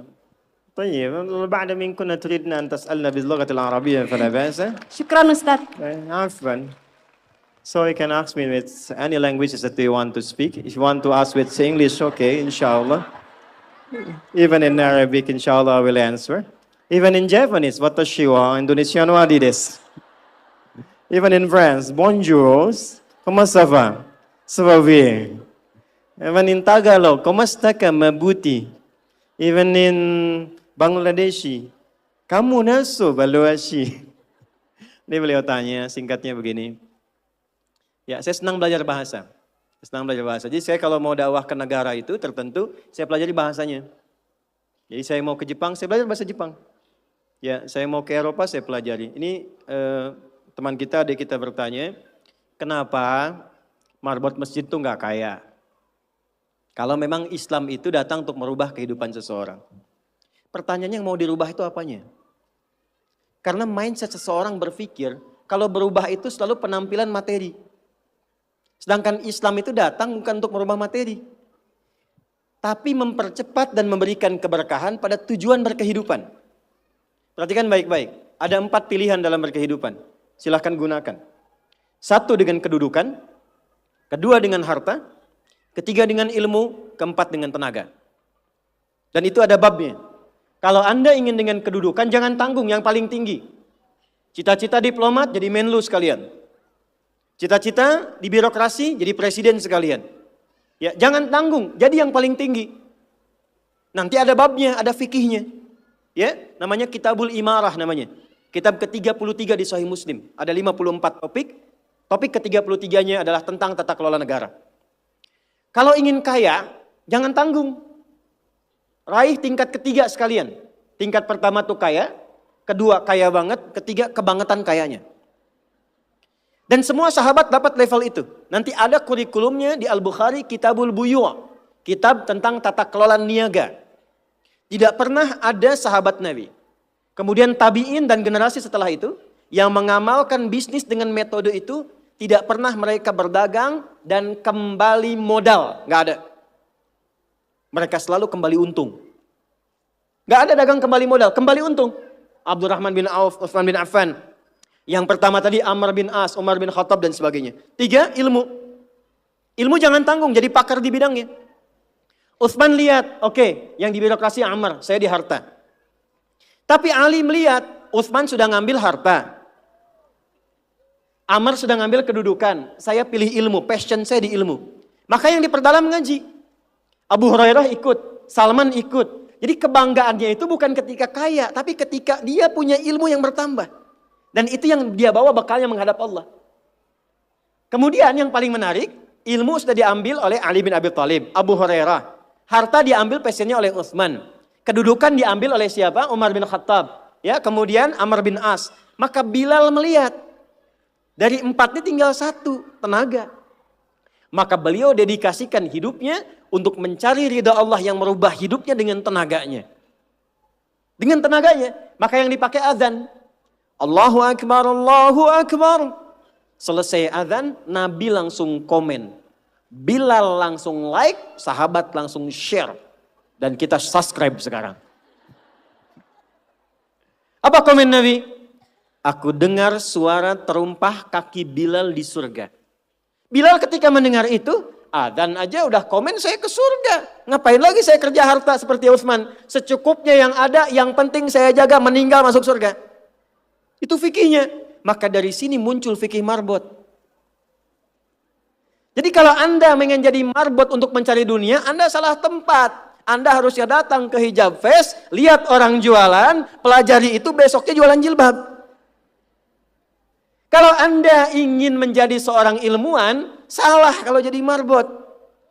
طيب بعد من كنا تريدنا أن تسألنا باللغة العربية فلا بأس. Syukran Ustaz. عفوا. So you can ask me with any languages that you want to speak. If you want to ask with English, okay, inshallah. Even in Arabic, inshallah, I will answer. Even in Japanese, watashi wa Indonesia no adi desu. Even in France, bonjour, comment ça va? Ça va bien. Even in Tagalog, komasta ka mabuti? Even in Bangladeshi, kamu naso baluashi? Ini beliau tanya, singkatnya begini. Ya, saya senang belajar bahasa. Jadi saya kalau mau dakwah ke negara itu tertentu, saya pelajari bahasanya. Jadi saya mau ke Jepang, saya belajar bahasa Jepang. Ya, saya mau ke Eropa, saya pelajari. Ini teman kita, adik kita bertanya, kenapa marbot masjid itu nggak kaya? Kalau memang Islam itu datang untuk merubah kehidupan seseorang. Pertanyaannya yang mau dirubah itu apanya? Karena mindset seseorang berpikir, kalau berubah itu selalu penampilan materi. Sedangkan Islam itu datang bukan untuk merubah materi. Tapi mempercepat dan memberikan keberkahan pada tujuan berkehidupan. Perhatikan baik-baik. Ada 4 pilihan dalam berkehidupan. Silahkan gunakan. 1 dengan kedudukan. 2 dengan harta. 3 dengan ilmu. 4 dengan tenaga. Dan itu ada babnya. Kalau Anda ingin dengan kedudukan, jangan tanggung yang paling tinggi. Cita-cita diplomat jadi menlu sekalian. Cita-cita di birokrasi jadi presiden sekalian. Ya, jangan tanggung, jadi yang paling tinggi. Nanti ada babnya, ada fikihnya. Ya, namanya Kitabul Imarah namanya. Kitab ke-33 di Sahih Muslim. Ada 54 topik. Topik ke-33-nya adalah tentang tata kelola negara. Kalau ingin kaya, jangan tanggung. Raih tingkat ketiga sekalian. Tingkat pertama tuh kaya, kedua kaya banget, ketiga kebangetan kayanya. Dan semua sahabat dapat level itu. Nanti ada kurikulumnya di Al-Bukhari, Kitabul Buyu'. Kitab tentang tata kelola niaga. Tidak pernah ada sahabat Nabi. Kemudian tabi'in dan generasi setelah itu, yang mengamalkan bisnis dengan metode itu, tidak pernah mereka berdagang dan kembali modal. Nggak ada. Mereka selalu kembali untung. Nggak ada dagang kembali modal, kembali untung. Abdurrahman bin Auf, Utsman bin Affan. Yang pertama tadi Amr bin As, Umar bin Khattab dan sebagainya. 3, ilmu. Ilmu jangan tanggung, jadi pakar di bidangnya. Utsman lihat, oke, yang di birokrasi Amr, saya di harta. Tapi Ali melihat, Utsman sudah ngambil harta. Amr sudah ngambil kedudukan, saya pilih ilmu, passion saya di ilmu. Maka yang diperdalam ngaji. Abu Hurairah ikut, Salman ikut. Jadi kebanggaannya itu bukan ketika kaya, tapi ketika dia punya ilmu yang bertambah. Dan itu yang dia bawa bekalnya menghadap Allah. Kemudian yang paling menarik, ilmu sudah diambil oleh Ali bin Abi Thalib, Abu Hurairah. Harta diambil passionnya oleh Utsman. Kedudukan diambil oleh siapa? Umar bin Khattab. Ya, kemudian Amr bin As. Maka Bilal melihat, dari 4 ini tinggal 1, tenaga. Maka beliau dedikasikan hidupnya untuk mencari ridha Allah yang merubah hidupnya dengan tenaganya. Dengan tenaganya, maka yang dipakai azan. Allahu Akbar, Allahu Akbar. Selesai azan, Nabi langsung komen. Bilal langsung like, sahabat langsung share. Dan kita subscribe sekarang. Apa komen Nabi? Aku dengar suara terumpah kaki Bilal di surga. Bilal ketika mendengar itu, azan aja udah komen saya ke surga. Ngapain lagi saya kerja harta seperti Utsman? Secukupnya yang ada, yang penting saya jaga, meninggal masuk surga. Itu fikihnya. Maka dari sini muncul fikih marbot. Jadi kalau Anda ingin jadi marbot untuk mencari dunia, Anda salah tempat. Anda harusnya datang ke Hijab Fest, lihat orang jualan, pelajari itu, besoknya jualan jilbab. Kalau Anda ingin menjadi seorang ilmuwan, salah kalau jadi marbot.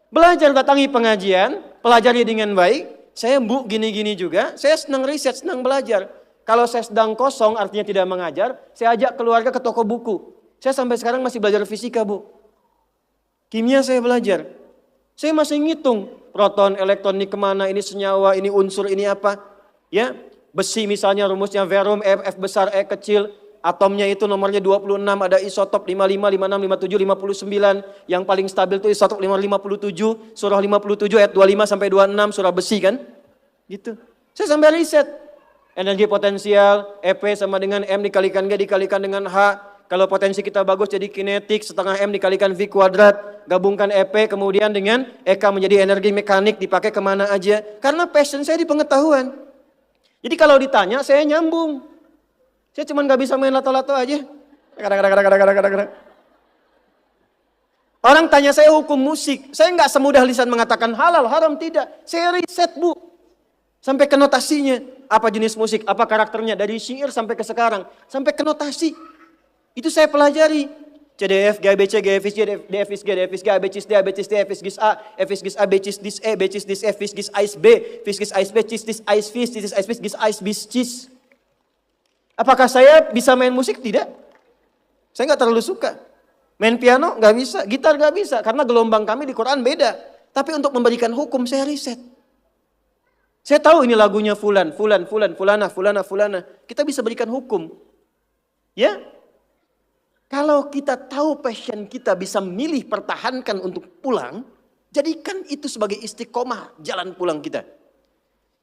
Belajar, datangi pengajian, pelajari dengan baik. Saya gini-gini juga, saya senang riset, senang belajar. Kalau saya sedang kosong, artinya tidak mengajar, saya ajak keluarga ke toko buku. Saya sampai sekarang masih belajar fisika, Bu. Kimia saya belajar. Saya masih ngitung proton, elektron, ini kemana, ini senyawa, ini unsur, ini apa. Ya, besi misalnya rumusnya verum, F besar, E kecil. Atomnya itu nomornya 26, ada isotop 55, 56, 57, 59. Yang paling stabil itu isotop 57, surah 57 ayat 25 sampai 26, surah besi kan. Gitu. Saya sampai riset. Energi potensial, EP sama dengan M dikalikan G dikalikan dengan H. Kalau potensi kita bagus jadi kinetik, setengah M dikalikan V kuadrat. Gabungkan EP kemudian dengan EK menjadi energi mekanik, dipakai kemana aja. Karena passion saya di pengetahuan. Jadi kalau ditanya saya nyambung. Saya cuma nggak bisa main lato-lato aja. Orang tanya saya hukum musik, saya nggak semudah lisan mengatakan halal, haram, tidak. Saya riset Bu, sampai ke notasinya. Apa jenis musik, apa karakternya, dari syair sampai ke sekarang. Sampai ke notasi, itu saya pelajari. C, D, F, G, B, C, G, F, G, D, F, G, D, F, G, A, B, C, D, A, B, C, D, F, G, A, F, G, A, B, C, D, E, B, C, D, F, G, A, B, F, G, A, B, C, D, A, B, C, D, A, B, C, D. Apakah saya bisa main musik? Tidak. Saya nggak terlalu suka. Main piano nggak bisa, gitar nggak bisa, karena gelombang kami di Quran beda. Tapi untuk memberikan hukum saya riset. Saya tahu ini lagunya fulan, fulana. Kita bisa berikan hukum. Ya? Kalau kita tahu passion kita bisa milih pertahankan untuk pulang, jadikan itu sebagai istiqomah jalan pulang kita.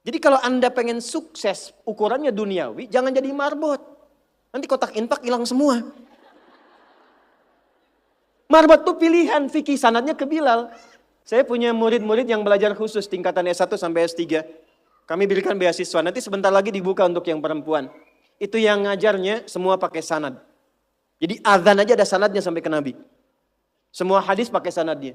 Jadi kalau Anda pengen sukses, ukurannya duniawi, jangan jadi marbot. Nanti kotak infak hilang semua. Marbot itu pilihan, fikih sanadnya ke Bilal. Saya punya murid-murid yang belajar khusus tingkatan S1 sampai S3. Kami berikan beasiswa, nanti sebentar lagi dibuka untuk yang perempuan. Itu yang ngajarnya semua pakai sanad. Jadi azan aja ada sanadnya sampai ke Nabi. Semua hadis pakai sanadnya.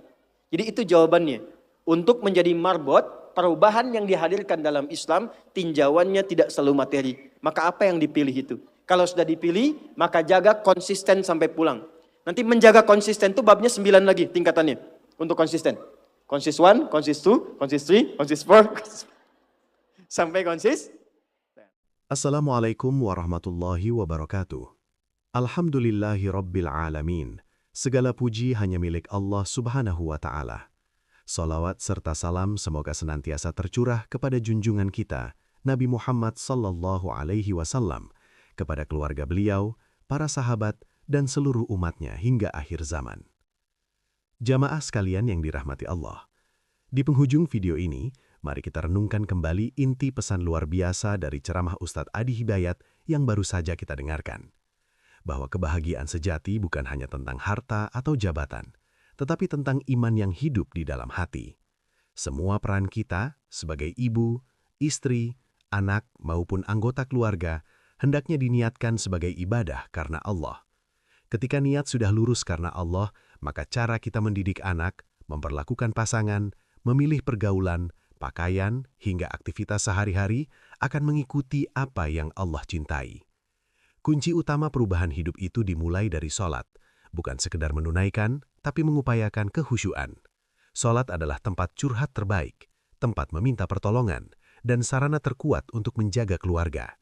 Jadi itu jawabannya. Untuk menjadi marbot, perubahan yang dihadirkan dalam Islam, tinjauannya tidak selalu materi. Maka apa yang dipilih itu? Kalau sudah dipilih, maka jaga konsisten sampai pulang. Nanti menjaga konsisten itu babnya 9 lagi tingkatannya. Untuk konsisten. Konsis 1, konsis 2, konsis 3, konsis 4. Sampai konsis. Assalamualaikum warahmatullahi wabarakatuh. Alhamdulillahi rabbil alamin. Segala puji hanya milik Allah subhanahu wa ta'ala. Salawat serta salam semoga senantiasa tercurah kepada junjungan kita, Nabi Muhammad sallallahu alaihi wasallam, kepada keluarga beliau, para sahabat, dan seluruh umatnya hingga akhir zaman. Jamaah sekalian yang dirahmati Allah, di penghujung video ini, mari kita renungkan kembali inti pesan luar biasa dari ceramah Ustadz Adi Hidayat yang baru saja kita dengarkan. Bahwa kebahagiaan sejati bukan hanya tentang harta atau jabatan, tetapi tentang iman yang hidup di dalam hati. Semua peran kita sebagai ibu, istri, anak maupun anggota keluarga hendaknya diniatkan sebagai ibadah karena Allah. Ketika niat sudah lurus karena Allah, maka cara kita mendidik anak, memperlakukan pasangan, memilih pergaulan, pakaian, hingga aktivitas sehari-hari akan mengikuti apa yang Allah cintai. Kunci utama perubahan hidup itu dimulai dari sholat, bukan sekedar menunaikan, tapi mengupayakan kehusyuan. Sholat adalah tempat curhat terbaik, tempat meminta pertolongan, dan sarana terkuat untuk menjaga keluarga.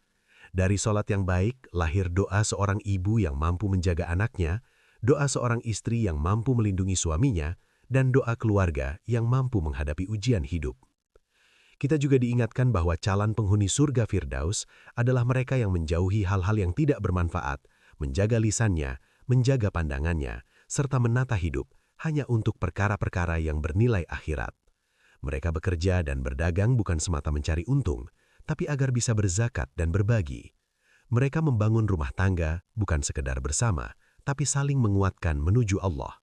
Dari sholat yang baik, lahir doa seorang ibu yang mampu menjaga anaknya, doa seorang istri yang mampu melindungi suaminya, dan doa keluarga yang mampu menghadapi ujian hidup. Kita juga diingatkan bahwa calon penghuni surga Firdaus adalah mereka yang menjauhi hal-hal yang tidak bermanfaat, menjaga lisannya, menjaga pandangannya, serta menata hidup hanya untuk perkara-perkara yang bernilai akhirat. Mereka bekerja dan berdagang bukan semata mencari untung, tapi agar bisa berzakat dan berbagi. Mereka membangun rumah tangga bukan sekedar bersama, tapi saling menguatkan menuju Allah.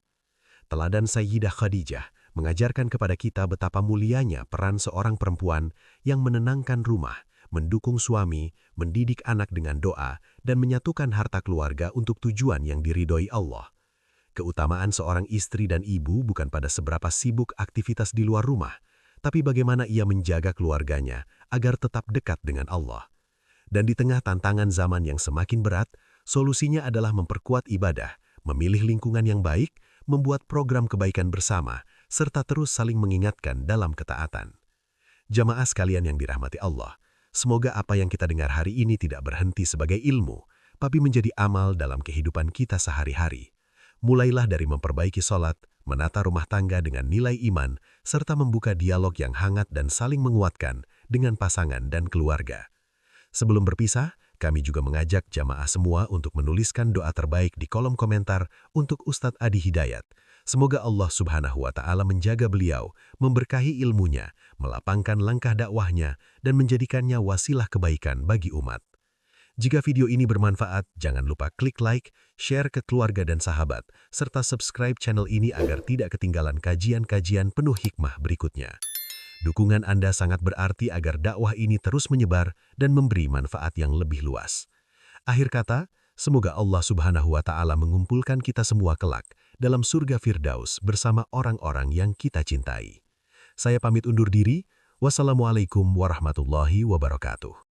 Teladan Sayyidah Khadijah mengajarkan kepada kita betapa mulianya peran seorang perempuan yang menenangkan rumah, mendukung suami, mendidik anak dengan doa, dan menyatukan harta keluarga untuk tujuan yang diridhoi Allah. Keutamaan seorang istri dan ibu bukan pada seberapa sibuk aktivitas di luar rumah, tapi bagaimana ia menjaga keluarganya agar tetap dekat dengan Allah. Dan di tengah tantangan zaman yang semakin berat, solusinya adalah memperkuat ibadah, memilih lingkungan yang baik, membuat program kebaikan bersama, serta terus saling mengingatkan dalam ketaatan. Jamaah sekalian yang dirahmati Allah, semoga apa yang kita dengar hari ini tidak berhenti sebagai ilmu, tapi menjadi amal dalam kehidupan kita sehari-hari. Mulailah dari memperbaiki sholat, menata rumah tangga dengan nilai iman, serta membuka dialog yang hangat dan saling menguatkan dengan pasangan dan keluarga. Sebelum berpisah, kami juga mengajak jamaah semua untuk menuliskan doa terbaik di kolom komentar untuk Ustadz Adi Hidayat. Semoga Allah Subhanahu wa Ta'ala menjaga beliau, memberkahi ilmunya, melapangkan langkah dakwahnya, dan menjadikannya wasilah kebaikan bagi umat. Jika video ini bermanfaat, jangan lupa klik like, share ke keluarga dan sahabat, serta subscribe channel ini agar tidak ketinggalan kajian-kajian penuh hikmah berikutnya. Dukungan Anda sangat berarti agar dakwah ini terus menyebar dan memberi manfaat yang lebih luas. Akhir kata, semoga Allah Subhanahu wa Ta'ala mengumpulkan kita semua kelak dalam surga Firdaus bersama orang-orang yang kita cintai. Saya pamit undur diri. Wassalamualaikum warahmatullahi wabarakatuh.